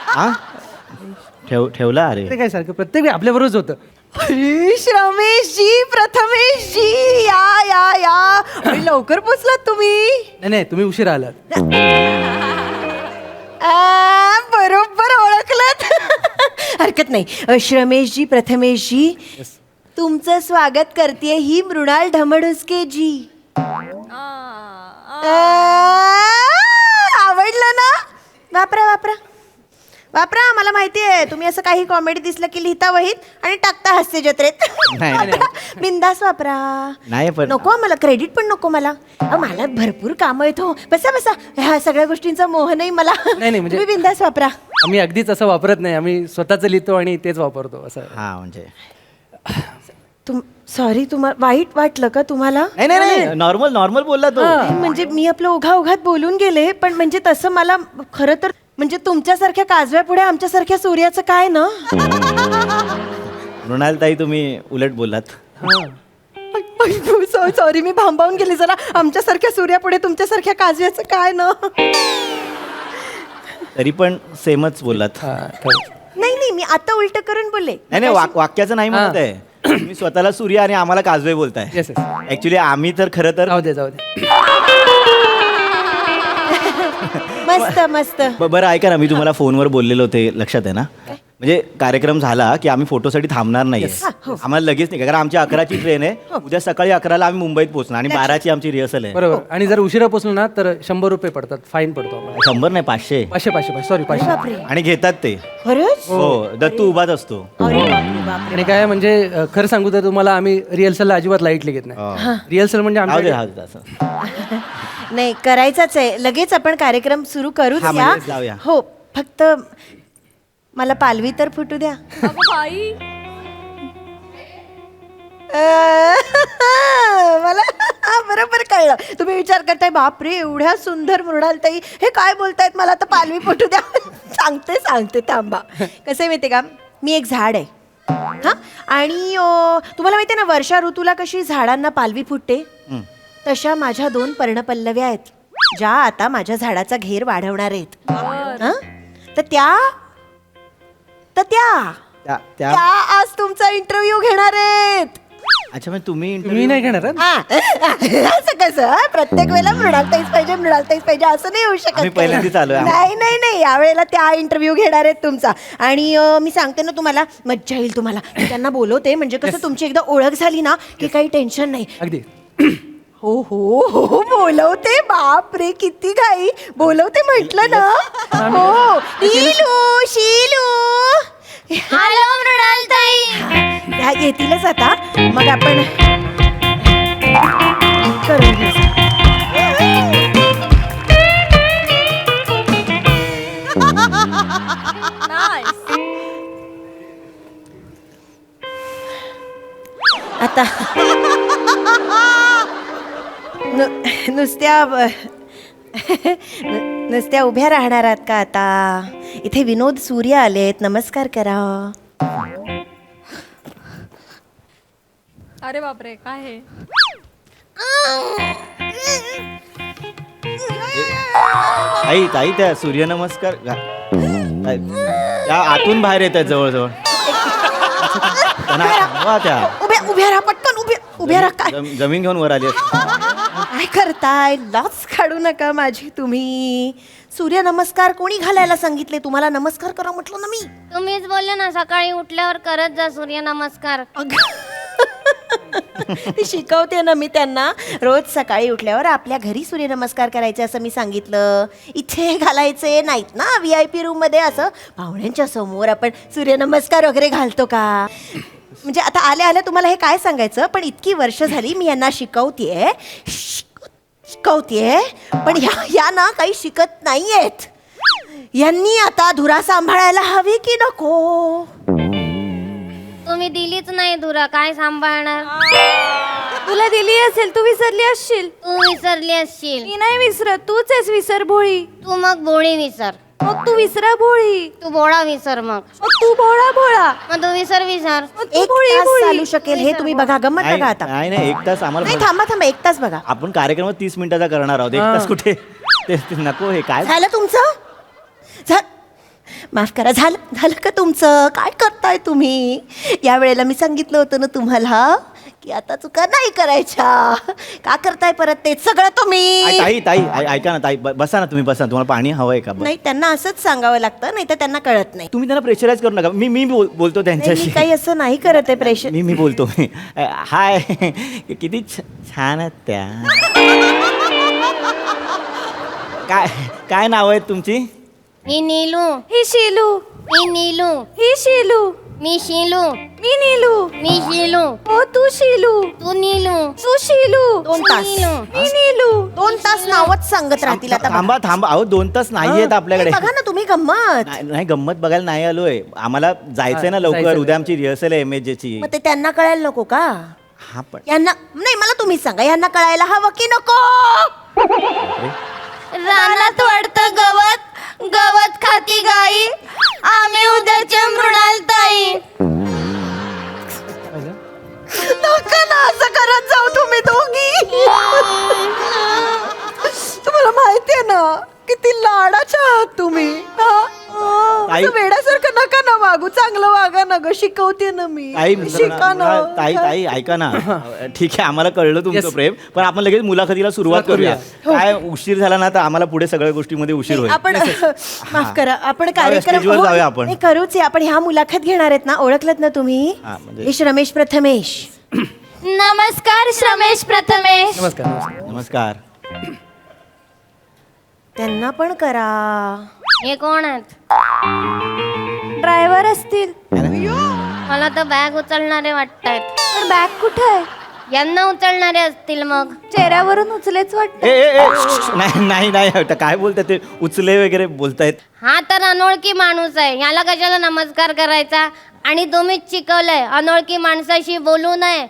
हां ठेवला. अरे
ते काय सारखं प्रत्येक वेळी आपल्याबरोबरच होतं.
रमेशजी प्रथमेशजी या या या लवकर पोचलात तुम्ही.
नाही तुम्ही उशीर आलात.
बरोबर ओळखलात. हरकत नाही. श्रमेशजी प्रथमेशजी तुमचं स्वागत करते ही मृणाल ढमढुसकेजी. आवडलं ना. वापरा वापरा वापरा. मला माहिती आहे तुम्ही असं काही कॉमेडी दिसलं की लिहिता वहीत आणि टाकता हास्य जत्रेत. बिंदास वापरा.
नाही पण
नको मला क्रेडिट पण नको मला. मला भरपूर कामं आहेत हो. बसा बसा. ह्या सगळ्या गोष्टींचा मोह नाही मला.
नाही म्हणजे
तुम्ही बिंदास वापरा.
आम्ही अगदीच असं वापरत नाही. आम्ही स्वतःच लिहितो आणि तेच वापरतो असं.
हां म्हणजे
सॉरी तुम्हाला वाईट वाटलं का तुम्हाला?
नाही नॉर्मल बोलला तो.
म्हणजे मी आपलं ओघात बोलून गेले पण म्हणजे तसं मला खरं तर म्हणजे तुमच्यासारख्या काजव्या पुढे आमच्यासारख्या सूर्याचं काय ना.
मृणाल ताई तुम्ही उलट बोललात.
सॉरी मी भांबावून गेली जरा. आमच्यासारख्या सूर्यापुढे तुमच्यासारख्या काजव्याचं काय ना.
तरी पण सेमच बोललात.
नाही मी आता उलट करून बोलले.
नाही वाक्याचं नाही म्हणत आहे. तुम्ही स्वतःला सूर्य आणि आम्हाला काजवे बोलताय. ऍक्च्युली आम्ही तर खरं तर
जाऊ दे.
मस्त मस्त.
बरं ऐका ना, मी तुम्हाला फोनवर बोललेलो होते, लक्षात आहे ना? म्हणजे कार्यक्रम झाला की आम्ही फोटोसाठी थांबणार नाही. आम्हाला लगेच नाही, कारण आमची 11ची ट्रेन आहे. उद्या सकाळी 11ला आम्ही मुंबईत पोहोचणार आणि 12ची आमची रिहर्सल आहे.
बरोबर. आणि जर उशिरा पोहोचलो ना तर 100 रुपये पडतात, फाईन पडतो.
100 नाही 500.
500 सॉरी 500.
आणि घेतात ते.
खरंच?
हो, दत्तू उभाच असतो.
आणि काय म्हणजे खरं सांगू तर तुम्हाला आम्ही रिहर्सलला अजिबात लाईटली घेत नाही. रिहर्सल म्हणजे
नाही करायचाच आहे. लगेच आपण कार्यक्रम सुरू करूच
हा,
या.
म्हणजे जाऊया.
हो फक्त मला पालवी तर फुटू द्या. मला बरोबर कळलं. तुम्ही विचार करताय बापरे एवढ्या सुंदर मृणालताई हे काय बोलतायत, मला तर पालवी फुटू द्या. सांगते थांबा. कसं आहे माहिती का, मी एक झाड आहे हा. आणि तुम्हाला माहिती आहे ना, वर्षा ऋतूला कशी झाडांना पालवी फुटते, तशा माझ्या 2 पर्णपल्लव्या आहेत ज्या आता माझ्या झाडाचा घेर वाढवणार आहेत. हं? तर त्या आज तुमचा इंटरव्ह्यू घेणार आहेत.
अच्छा, मग तुम्ही
नाही घेणार?
असं कसं प्रत्येक वेळेला मृणालताईच पाहिजे असं नाही होऊ शकत.
पहिल्यांदाच आलोय.
नाही यावेळेला त्या इंटरव्ह्यू घेणार आहेत तुमचा. आणि मी सांगते ना तुम्हाला, मज्जा येईल तुम्हाला. मी त्यांना बोलवते, म्हणजे कसं तुमची एकदा ओळख झाली ना की काही टेन्शन नाही.
अगदी.
हो बोलवते. बाप रे किती घाई. बोलवते म्हटलं ना. हो शीलू हॅलो मृणालताई. ह्या येतीलच आता, मग आपण करून घेऊ. आता नुसत्या उभ्या राहणार आहात का आता? इथे विनोद सूर्य आलेत, नमस्कार करा.
अरे बापरे काय हे.
ताई त्या सूर्यनमस्कार त्या आतून बाहेर येत आहेत जवळजवळ. त्या
उभ्या राहा पटकन. उभ्या राहा. काय
जमीन घेऊन वर आली.
काय करताय? लाच काढू नका माझी तुम्ही. सूर्य नमस्कार कोणी घालायला सांगितले तुम्हाला? नमस्कार करा म्हटलं ना मी.
तुम्हीच बोलले ना सकाळी उठल्यावर करत जा सूर्य नमस्कार.
ती शिकवते ना मी त्यांना. रोज सकाळी उठल्यावर आपल्या घरी सूर्यनमस्कार करायचे असं मी सांगितलं. इथे घालायचे नाहीत ना VIP रूम मध्ये. असं पाहुण्यांच्या समोर आपण सूर्यनमस्कार वगैरे घालतो का? म्हणजे आता आल्या तुम्हाला हे काय सांगायचं, पण इतकी वर्ष झाली मी यांना शिकवतेय पण ह्या ना काही शिकत नाहीयेत. यांनी आता धुरा सांभाळायला हवी की नको?
तुम्ही दिलीच नाही धुरा, काय सांभाळणार?
तुला दिली असेल, तू विसरली असशील.
तू विसरली असशील.
मी नाही विसरत, तूच आहेस विसर भोळी.
तू मग भोळी विसर.
मग तू विसरा भोळी.
तू भोळा विसर. मग
तू भोळा.
मग तू विसर.
एक तास चालू शकेल हे, तुम्ही बघा. गंमत बघा आता.
नाही 1 तास आम्हाला.
नाही थांबा 1 तास बघा.
आपण कार्यक्रम 30 मिनिटाचा करणार आहोत. 1 तास कुठे? ते नको. हे काय
झालं तुमचं? माफ करा, झालं का तुमचं? काय करताय तुम्ही? या वेळेला मी सांगितलं होतं ना तुम्हाला की आता चुका नाही करायच्या. का करताय परत तेच सगळं तुम्ही?
ताई ऐका ना ताई, बसा ना तुम्ही. बसा. तुम्हाला पाणी हवंय का?
नाही त्यांना असंच सांगावं लागतं, नाही तर त्यांना कळत नाही.
तुम्ही त्यांना प्रेशराईज करू नका. मी बोलतो त्यांच्याशी.
मी काही असं नाही करत आहे प्रेशर.
मी बोलतो. हाय, किती छान आहेत त्या. काय नाव आहेत तुमची?
मी नीलू.
ही शीलू.
मी नीलू.
ही शीलू.
मी शीलू.
मी नीलू.
मी शीलू.
हो तू शीलू.
तू नीलू.
तू शीलू.
2 तास.
मी नीलू.
2 तास नावच सांगत राहतील आता.
थांबा. अहो 2 तास नाही आहेत आपल्याकडे.
बघा ना तुम्ही गंमत.
नाही गंमत बघायला नाही आलोय. आम्हाला जायचंय ना लवकर. उद्या आमची रिहर्सल आहे MSJची.
मग ते त्यांना कळायला नको का?
हा पण
यांना नाही, मला तुम्ही सांगा, यांना कळायला हवं की नको?
रानात वाढतं गवत खाती गाई, आम्ही उद्याच्या मृणालताई.
नका ना. असं करत जाऊ तुम्ही दोघी? तुम्हाला माहितीये ना किती लाडाच्या आहात तुम्ही हा? असं वेड्यासारखं नका ना वागू, चांगलं वागा ना ग, शिकवते ना मी. शिका ना.
ताई ऐका ना. ठीक आहे, आम्हाला कळलं तुमचं प्रेम, पण आपण लगेच मुलाखतीला सुरुवात करूया. काय उशीर झाला ना तर आम्हाला पुढे सगळ्या गोष्टीमध्ये उशीर होईल.
आपण माफ करा, आपण कार्यक्रम
स्टेजवर जाऊया आपण.
नाही, करूच आहे. आपण ह्या मुलाखत घेणार आहेत ना, ओळखलत ना तुम्ही? हे रमेश प्रथमेश.
नमस्कार श्रमेश प्रथमेश.
नमस्कार.
त्यांना पण करा.
हे कोण आहेत?
ड्रायव्हर असतील.
मला तर बॅग उचलणारे वाटतायत.
पण बॅग कुठे आहे?
यांना उचलणारे असतील मग.
चेहऱ्यावरून उचलेच वाटत.
नाही नाही आता काय बोलतात ते, उचले वगैरे बोलतायत.
हा तर अनोळखी माणूस आहे, याला कशाला नमस्कार करायचा? आणि तुम्हीच शिकवलंय अनोळखी माणसाशी बोलू नये,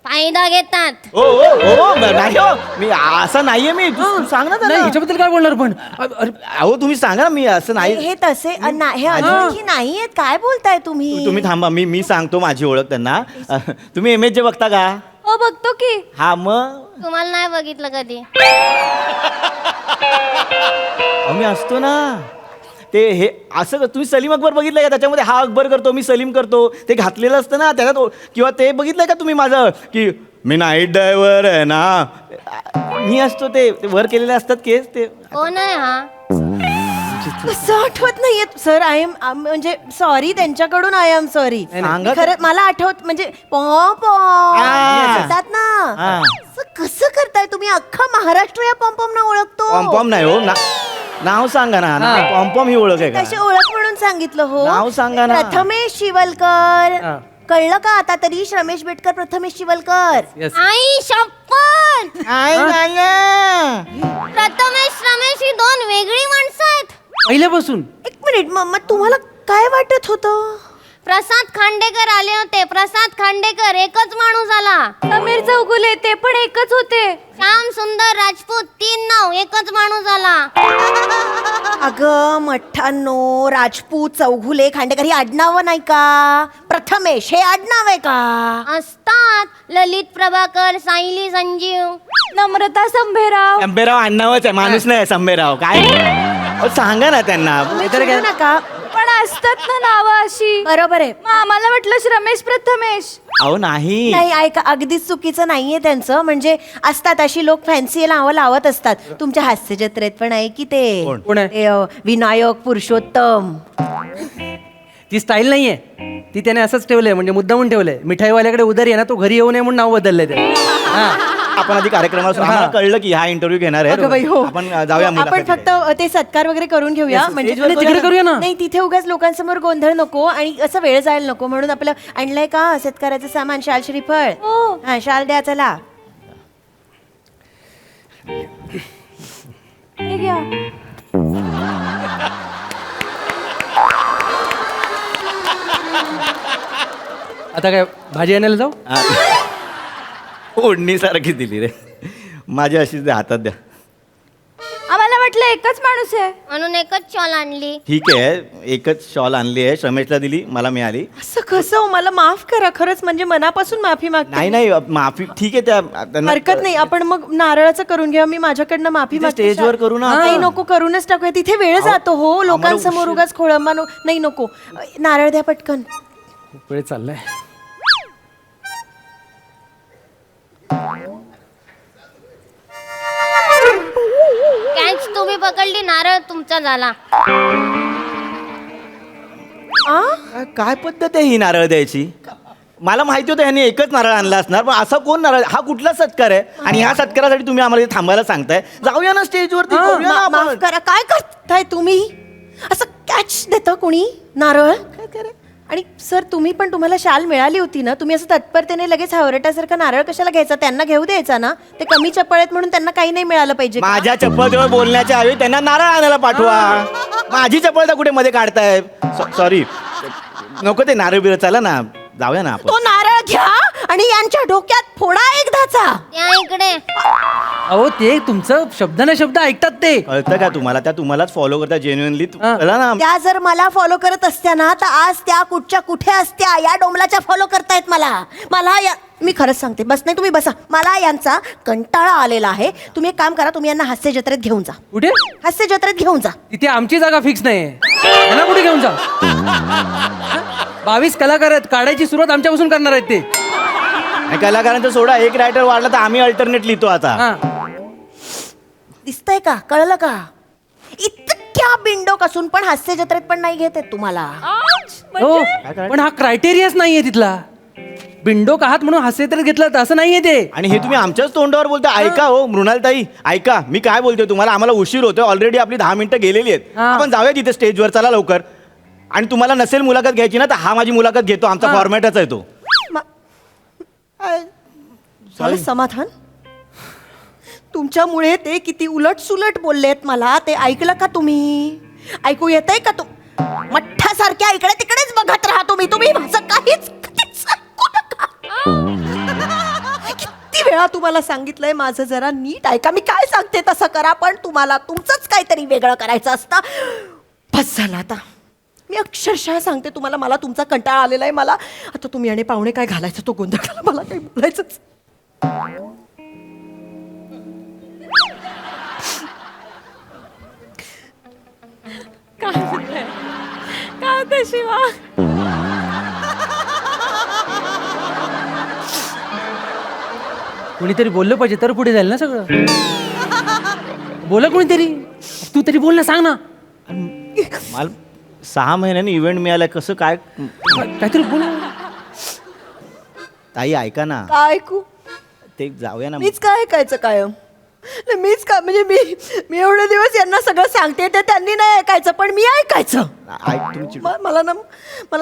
फायदा घेतात.
ओ नाही हो, मी असं नाहीये. मी तू सांग ना त्याला.
ह्याच्याबद्दल काय बोलणार पण?
अहो तुम्ही सांगा ना, मी असं नाही.
हे तसे हे अनोळखी नाहीयेत. काय बोलताय तुम्ही?
तुम्ही थांबा, मी सांगतो माझी ओळख त्यांना. तुम्ही MH बघता का?
हो बघतो की.
हा मग
तुम्हाला नाही बघितलं कधी?
मी असतो ना. ते हे असं तुम्ही सलीम अकबर बघितलंय का? त्याच्यामध्ये हा अकबर करतो, मी सलीम करतो. ते घातलेलं असतं ना त्याच्यात. किंवा ते बघितलंय का तुम्ही माझं, की मी नाईट ड्रायव्हर आहे ना, मी असतो. ते वर केलेले असतात केस. ते
कोण आहे हा?
कसं आठवत नाहीये सर. आय एम म्हणजे सॉरी, त्यांच्याकडून आय एम सॉरी. खरं मला आठवत म्हणजे म्हणतात ना. कसं करताय तुम्ही? अख्खा महाराष्ट्र या पॉम्पॉम ना ओळखतो.
पॉम्पॉम नाही हो, नाव सांगा ना. पॉम्पॉम ही ओळख आहे का?
कशी ओळख म्हणून सांगितलं हो.
नाव सांगा ना.
प्रथमेश शिवलकर. कळलं का आता तरी? रमेश बेटकर, प्रथमेश शिवलकर.
आई शपथ! प्रथमेश रमेश ही दोन वेगळी माणसं आहेत.
पहिल्यापासून.
एक मिनिट मग तुम्हाला काय वाटत होतं?
प्रसाद खांडेकर आले होते. प्रसाद खांडेकर एकच माणूस आला.
समीर चौगुले ते पण एकच होते.
श्याम सुंदर राजपूत 3 नाव एकच माणूस आला.
अगं मठ्ठानो, राजपूत, चौघुले, खांडेकर ही आडनावं नाही का? प्रथमेश हे आडनाव आहे का?
असतात. ललित प्रभाकर, सायली संजीव,
नम्रता संभेराव.
संभेराव आडनावच आहे, माणूस नाही संभेराव. काय सांगा ना त्यांना.
विचारू नका.
पण असतात ना नावं अशी.
बरोबर आहे.
मग आम्हाला वाटलं रमेश प्रथमेश.
अहो नाही.
नाही ऐका, अगदीच चुकीचं नाहीये त्यांचं. म्हणजे असतात अशी लोक फॅन्सी नावं लावत असतात. तुमच्या हास्य जत्रेत पण आहे की ते
कोण आहे?
ते, विनायक पुरुषोत्तम.
ती स्टाईल नाहीये, ती त्याने असंच ठेवलंय, म्हणजे मुद्दामून ठेवलंय. मिठाईवाल्याकडे उधारी आहे ना, तो घरी येऊ नये म्हणून नाव बदललंय त्याने.
आपण आधी कार्यक्रमाला आम्हाला कळलं की हा इंटरव्ह्यू घेणार आहे.
अगं बाई, हो.
आपण जाऊया
आपण
मुलाखतीला.
फक्त ते सत्कार वगैरे करून घेऊया. म्हणजे
तिकडे करूया ना.
नाही, तिथे उगाच लोकांसमोर गोंधळ नको आणि असं वेळ जायला नको म्हणून आपलं आणलंय का सत्काराचं सामान, शाल श्रीफळ. हा, शाल द्या चला.
हे घ्या.
आता काय भाजी आणायला जाऊ?
ओढणीसारखी दिली रे माझी, अशीच द्या, हातात द्या.
आम्हाला वाटलं एकच माणूस आहे
म्हणून एकच शॉल आणली.
ठीक आहे, एकच शॉल आणली आहे. रमेशला दिली, मला मिळाली.
असं कसं हो? मला माफ करा खरंच, म्हणजे मनापासून माफी मागते.
नाही माफी ठीक आहे. त्यांना
हरकत नाही. आपण मग नारळाचं करून घेऊया. मी माझ्याकडनं माफी
तिथे
मागते.
स्टेजवर करू ना.
नाही नको, करूनच टाकूया. तिथे वेळ जातो हो, लोकांसमोर उगाच खोळंबा नाही नको. नारळ द्या पटकन.
खूप वेळ चाललाय.
कॅच तुम्ही पकडली, नारळ तुमचा झाला.
काय पद्धत आहे ही नारळ द्यायची? मला माहिती होतं ह्यांनी एकच नारळ आणला असणार, पण असा कोण नारळ? हा कुठला सत्कार आहे? आणि ह्या सत्कारासाठी तुम्ही आम्हाला इथे थांबायला सांगताय? जाऊया ना स्टेजवरती.
माफ करा. काय करताय तुम्ही? असं कॅच देतं कोणी नारळ? काय करा. आणि सर तुम्ही पण, तुम्हाला शाल मिळाली होती ना, तुम्ही असं तत्परतेने लगेच हावरटासारखा नारळ कशाला घ्यायचा? त्यांना घेऊ द्यायचा ना. ते कमी चपळ आहेत म्हणून त्यांना काही नाही मिळालं पाहिजे का?
माझ्या चप्पलजवळ बोलण्याच्या ऐवजी त्यांना नारळ आणायला पाठवा. माझी चप्पल कुठे मध्ये काढताय? सॉरी, नको ते नारळ बिरळ. चला ना, जाऊया ना आपण.
तो नारळ घ्या आणि यांच्या डोक्यात फोडा एकदाचा.
त्या इकडे
अहो ते तुमचं शब्द ना शब्द ऐकतात ते.
कळतं का तुम्हाला? त्या तुम्हालाच फॉलो करता जेन्युअनली. ना
त्या जर मला फॉलो करत असत्या ना तर आज त्या कुठच्या कुठे असत्या. या डोंबलाच्या फॉलो करतायत मला मी खरंच सांगते. बस नाही, तुम्ही बसा. मला यांचा कंटाळा आलेला आहे. तुम्ही एक काम करा, तुम्ही यांना हास्य जत्रेत घेऊन जा.
कुठे?
हास्य जत्रेत घेऊन जा.
तिथे आमची जागा फिक्स नाही. मला कुठे घेऊन जा? 22 कलाकार आहेत, काढायची सुरुवात आमच्यापासून करणार आहेत ते.
कलाकारांचा सोडा, एक रायटर वाढला तर आम्ही अल्टरनेट लिहितो आता.
दिसतंय का? कळलं का? इतक्या बिंडोक असून पण हास्य जत्रेत पण नाही घेत आहेत तुम्हाला.
हो पण हा क्रायटेरियाच नाहीये तिथला. बिंडोक आहात म्हणून हास्यचित्र घेतलं तर असं नाहीये ते.
आणि हे तुम्ही आमच्याच तोंडावर बोलता. ऐका हो मृणालताई, ऐका मी काय बोलतोय तुम्हाला. आम्हाला उशीर होतोय ऑलरेडी, आपली 10 मिनिटं गेलेली आहेत. आपण जाऊया तिथे स्टेजवर, चला लवकर. आणि तुम्हाला नसेल मुलाखत घ्यायची ना तर हा माझी मुलाखत घेतो. आमचा फॉर्मॅटच आहे तो.
झालं समाधान? तुमच्यामुळे ते किती उलट सुलट बोललेत मला ते ऐकलं का तुम्ही? ऐकू येतंय का? तू मठ्ठासारख्या इकडे तिकडेच बघत राहा तुम्ही माझं काहीच ऐकू नका. किती वेळा तुम्हाला सांगितलंय माझं जरा नीट ऐका. मी काय सांगते तसं करा, पण तुम्हाला तुमचंच काहीतरी वेगळं करायचं असतं. बस झालं आता. मी अक्षरशः सांगते तुम्हाला, मला तुमचा कंटाळा आलेला आहे. मला आता तुम्ही आणि पाहुणे काय घालायचं तो गोंधळ घाला, मला काही बोलायचंच.
काय शिवा?
कोणीतरी बोललं पाहिजे तर पुढे जाईल ना सगळं. बोला कोणीतरी. तू तरी बोल ना, सांग ना.
मला 6 महिन्यांनी इव्हेंट मिळालाय. कसं काय?
काहीतरी बोल.
ताई ऐका ना.
काय ऐकू?
ते जाऊया ना.
मीच काय ऐकायचं कायम? मीच का म्हणजे मी एवढे दिवस यांना सगळं सांगते ते त्यांनी नाही ऐकायचं पण मी ऐकायचं. मला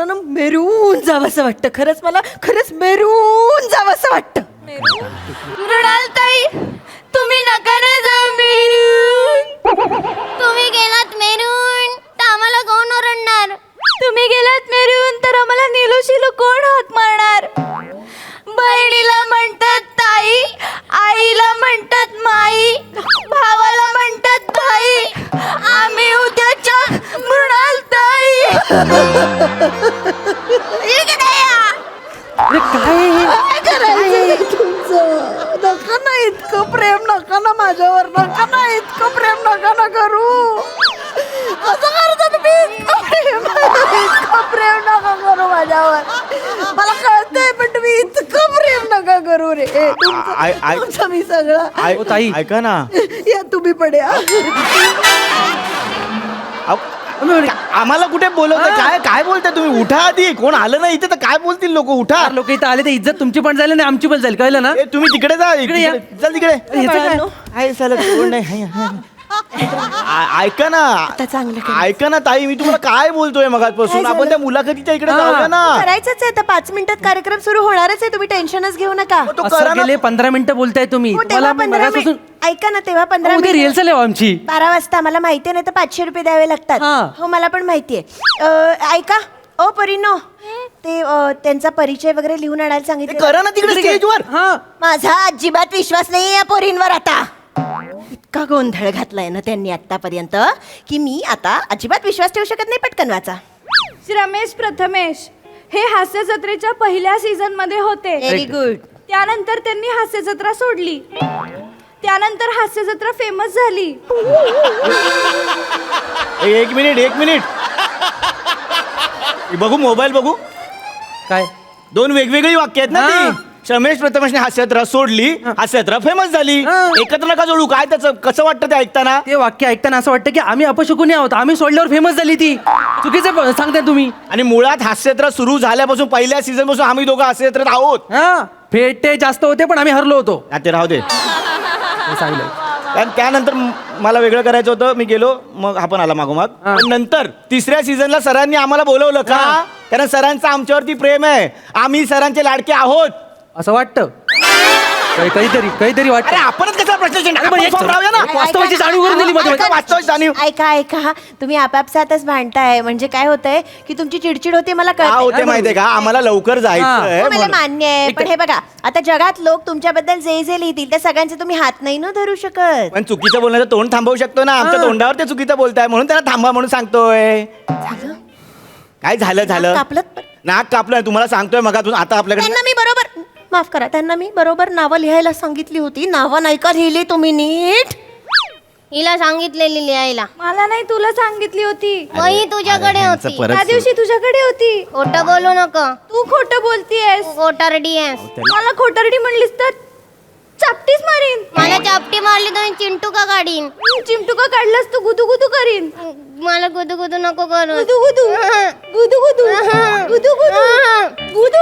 ना मेरून जावंसं वाटतं. खरंच मेरून जावंसं वाटतं.
मृणालताई तुम्ही नका ना जाऊ मेरून.
तुम्ही गेलात मेरून तर आम्हाला कोण ओरडणार?
तुम्ही गेलात मेरून तर आम्हाला नीलू कोण हात मारणार? बहिणीला म्हणतात ताई, आईला म्हणतात माई, भावाला म्हणतात भाई. आम्ही उद्याच्या मृणालताई.
काय करायचं तुमचं? नका ना इतकं प्रेम, नका ना माझ्यावर, नका ना इतकं प्रेम, नका ना करू. असं करता तुम्ही? इतकं प्रेम नका करू माझ्यावर. मला कळतंय पण तुम्ही इतकं प्रेम नका करू रे. तुमचं मी सगळं.
ताई ऐका ना.
या तुम्ही पण या.
आम्हाला कुठे बोलवत? काय बोलताय तुम्ही? उठा आधी. कोण आलं नाही इथे तर काय बोलतील लोक? उठा.
लोक इथं आले तर इज्जत तुमची पण जाईल आणि आमची पण जाईल. कळलं ना?
तुम्ही तिकडे जा.
इकडे या.
चल तिकडे. ऐका ना, ऐका ना ताई, मी तुम्हाला काय बोलतोय मगाचपासून. आपण त्या मुलाखतीच्या इकडे जाऊया ना.
करायचंच आहे तर 5 मिनिटात कार्यक्रम सुरू होणारच आहे. तुम्ही टेन्शनच घेऊ नका.
तो करा ना.
15 मिनिटं बोलताय तुम्ही.
तेव्हा 15 मिनिट ऐका ना. तेव्हा 15
उद्या
मिनिट
रिहर्सल आहे आमची
12 वाजता. मला माहिती नाही तर 500 रुपये द्यावे लागतात. हो मला पण माहितीये. ऐका ओ परिनो, ते त्यांचा परिचय वगैरे लिहून आणायला सांगितलं.
करा ना तिकडे स्टेजवर.
माझा अजिबात विश्वास नाही या पोरींवर आता. इतका गोंधळ घातलाय ना त्यांनी आतापर्यंत की मी आता अजिबात विश्वास ठेवू शकत नाही. पटकन वाचा.
रमेश प्रथमेश हे हास्य जत्रेच्या पहिल्या सीझन मध्ये होते.
Very good.
त्यानंतर त्यांनी हास्य जत्रा सोडली. त्यानंतर हास्य जत्रा फेमस झाली.
एक मिनिट बघू मोबाईल बघू.
काय
2 वेगवेगळी वाक्य आहेत ना ती. रमेश प्रथमेशने हास्ययात्रा सोडली, हास्ययात्रा फेमस झाली. एकत्र नका जोडू. काय त्याचं कसं वाटतं ते ऐकताना?
ते वाक्य ऐकताना असं वाटतं की आम्ही अपशकुनी आहोत. आम्ही सोडल्यावर फेमस झाली ती. चुकीचं सांगताय तुम्ही.
आणि मुळात हास्ययात्रा सुरू झाल्यापासून पहिल्या सीझन पासून आम्ही दोघं हास्ययात्रेत आहोत.
फेटे जास्त होते पण आम्ही हरलो होतो.
ते राहू दे. त्यानंतर मला वेगळं करायचं होतं. मी गेलो, मग हा पण आला मागोमाग. पण नंतर 3ऱ्या सीझनला सरांनी आम्हाला बोलवलं का? कारण सरांचं आमच्यावरती प्रेम आहे. आम्ही सरांचे लाडके आहोत
असं वाटतं. काहीतरी वाटतं.
अरे आपणच कसा प्रश्न
अरे, पण एक
राहूया ना.
वास्तवाची जाणीव करून दिली मध्ये.
वास्तवाची जाणीव.
ऐका तुम्ही आपापसातच भांडताय म्हणजे काय होतंय की तुमची चिडचिड होते मला
का
कळत
होते माहितीये का आम्हाला लवकर जायचंय
मला
म्हणून.
मान्य आहे पण हे बघा आता जगात लोक तुमच्याबद्दल जे जे लिहितील त्या सगळ्यांचे तुम्ही हात नाही ना धरू शकत.
पण चुकीचं बोलण्याचं तोंड थांबवू शकतो ना. आमच्या तोंडावर ते चुकीचं बोलताय म्हणून त्याला थांबा म्हणून सांगतोय. काय झालं
कापलं
नाक कापलं तुम्हाला सांगतोय मग आता आपल्याकडे
त्यांना मी बरोबर माफ करा त्यांना मी बरोबर नावं लिहायला सांगितली होती. नावं नाही का लिहिली तुम्ही नीट.
हिला सांगितलेली लिहायला.
मला नाही तुला सांगितली होती.
वही तुझ्याकडे होती.
त्या दिवशी तुझ्याकडे होती.
खोटं बोलू नको.
तू खोटं बोलतीयस.
खोटारडी आहेस.
मला खोटरडी म्हणलीस तर चापटीच मारीन.
मला चापटी मारली तर चिंटू का काढीन.
चिमटू का काढलास तू गुदू गुदू करीन.
मला गुदू गुदू नको करू.
गुदू गुदू गुदू गुदू गुदू गुदू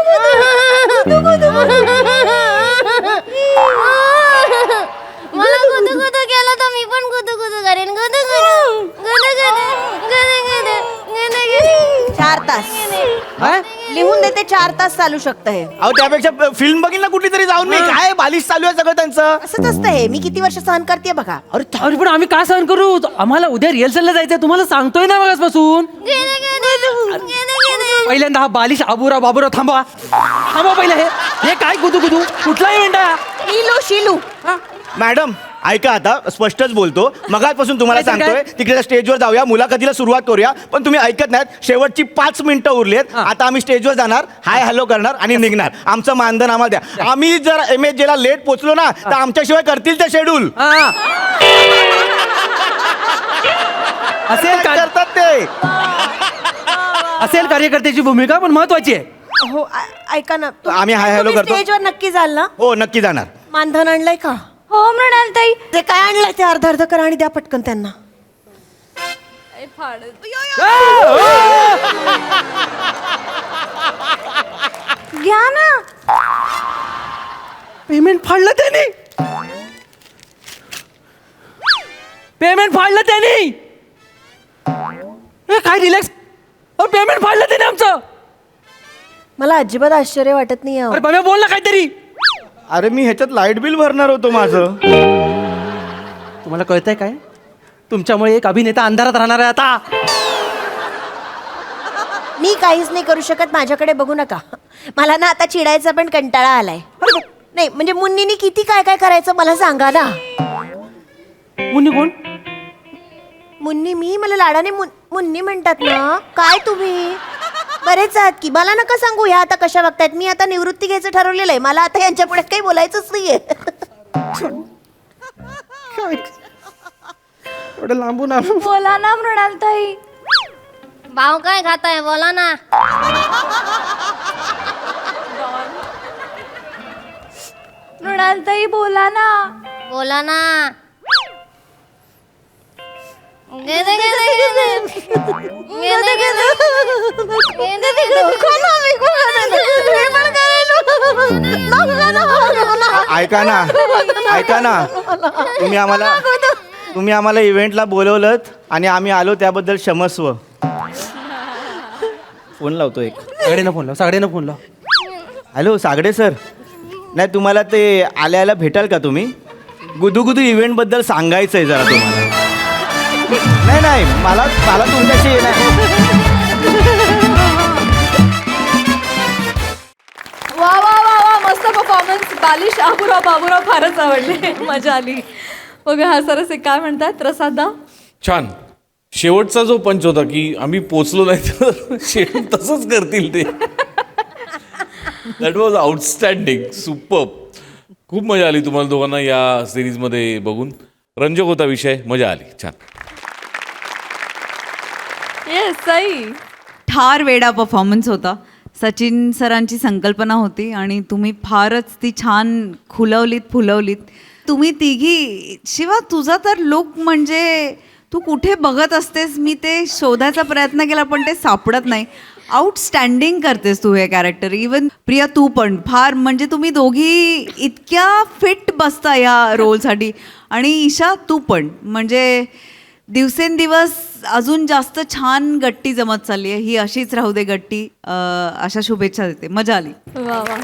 गुदू गुदू
मला गुदू गुदू केलं तर मी पण गुदू गुदू करेन. गुदू गुदू गुदू गुदू गुदू गुदू गुदू.
4 तास लिहून देते 4 तास चालू शकतं हे.
अहो त्यापेक्षा फिल्म बघील ना कुठली तरी जाऊन. मी काय बालिश चालू आहे सगळं त्यांचं.
असंच असतं हे. मी किती वर्ष सहन करते बघा.
अरे पण आम्ही का सहन करू? आम्हाला उद्या रिहर्सलला जायचंय. तुम्हाला सांगतोय ना मगासपासून. पहिल्यांदा हा बालिश बाबुराव थांबा पहिलं. हे काय गुदू गुदू कुठला इव्हेंट आहे?
शिलू
मॅडम ऐका आता स्पष्टच बोलतो. मगाचपासून तुम्हाला
काय
सांगतोय तिकडे स्टेजवर जाऊया मुलाखतीला सुरुवात करूया पण तुम्ही ऐकत नाहीत. शेवटची 5 मिनिटं उरलीत. आता आम्ही स्टेजवर जाणार हाय हॅलो करणार आणि निघणार. आमचं मानधन आम्हाला द्या. आम्ही जर MSJ ला लेट पोहोचलो ना तर आमच्याशिवाय करतील ते शेड्यूल.
असेल
करतात ते.
असेल कार्यकर्त्याची भूमिका पण महत्वाची आहे.
हो ऐका ना
आम्ही हाय हॅलो करतो.
स्टेजवर नक्की जाल ना.
हो नक्की जाणार.
मानधन आणलंय का?
हो म्हणाल ताई.
ते काय आणलंय ते अर्ध करा आणि द्या पटकन त्यांना.
घ्या ना.
पेमेंट फाडलं त्यांनी. काय रिलॅक्स. पेमेंट फाडलं त्याने आमचं.
मला अजिबात आश्चर्य वाटत नाही.
अरे बाबा बोल ना काहीतरी.
अरे मी ह्याच्यात लाईट बिल भरणार होतो माझं.
तुम्हाला कळतंय काय? तुमच्यामुळे एक अभिनेता अंधारात राहणार आहे आता.
मी काहीच नाही करू शकत. माझ्याकडे बघू नका. मला ना आता चिडायचा पण कंटाळा आलाय. नाही म्हणजे मुन्नीनी किती काय काय करायचं मला सांगा ना.
मुन्नी कोण?
मुन्नी मी मला लाडाने मुन्नी म्हणतात ना. काय तुम्ही बरेच आहात की. मला नका सांगू ह्या आता कशा बघतायत. मी आता निवृत्ती घ्यायचं ठरवलेलं आहे. मला आता यांच्या पुढे काही बोलायचंच नाहीये.
लांबून आलो.
बोला ना मृणाल ताई.
भाव काय खाताय बोला ना.
मृणाल ताई बोला ना.
बोला ना.
ऐका ना तुम्ही आम्हाला इव्हेंटला बोलवलं आणि आम्ही आलो त्याबद्दल क्षमस्व. फोन लावतो एक.
सागडेनं फोन लाव.
Hello Sagde sir. नाही तुम्हाला ते आल्याला भेटाल का तुम्ही? गुदू इव्हेंट बद्दल सांगायचंय जरा तुम्हाला. नाही मला तुमच्याशी
वा वा वा वा मस्त परफॉर्मन्स. बालिश बाबुराव फारच आवडले. मजा आली. बघा हा सरस काय म्हणतात प्रसादा.
छान. शेवटचा जो पंच होता की आम्ही पोचलो नाही तर शेवट तसंच करतील ते. That was outstanding. सुपर. खूप मजा आली तुम्हाला दोघांना या सिरीजमध्ये बघून. रंजक होता विषय. मजा आली. छान.
येस सई.
ठार वेडा परफॉर्मन्स होता. सचिन सरांची संकल्पना होती आणि तुम्ही फारच ती छान फुलवलीत. तुम्ही तिघी शिवा तुझा तर लुक म्हणजे तू कुठे बघत असतेस मी ते शोधायचा प्रयत्न केला पण ते सापडत नाही. आउटस्टँडिंग करतेस तू हे कॅरेक्टर. इवन प्रिया तू पण फार म्हणजे तुम्ही दोघी इतक्या फिट बसता या रोलसाठी. आणि ईशा तू पण म्हणजे दिवसेंदिवस अजून जास्त छान गट्टी जमत चालली आहे. ही अशीच राहू दे गट्टी. अशा शुभेच्छा देते. मजा आली.
वा वा.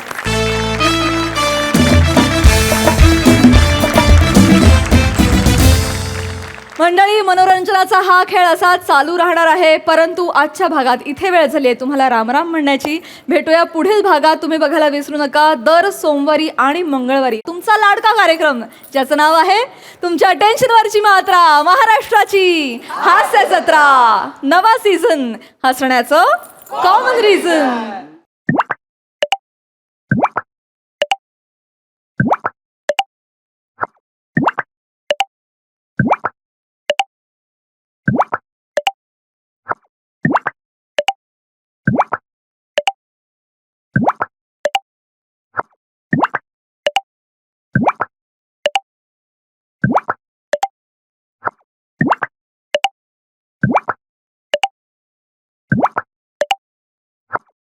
मंडळी, मनोरंजनाचा हा खेळ असा चालू राहणार आहे, परंतु आजच्या भागात इथे वेळ झाली आहे तुम्हाला रामराम म्हणण्याची. भेटूया पुढील भागात. तुम्ही बघायला विसरू नका दर सोमवारी आणि मंगळवारी तुमचा लाडका कार्यक्रम ज्याचं नाव आहे तुमच्या टेन्शनवरची मात्रा, महाराष्ट्राची हास्य जत्रा. नवा सीझन, हसण्याचं कॉमन रिझन.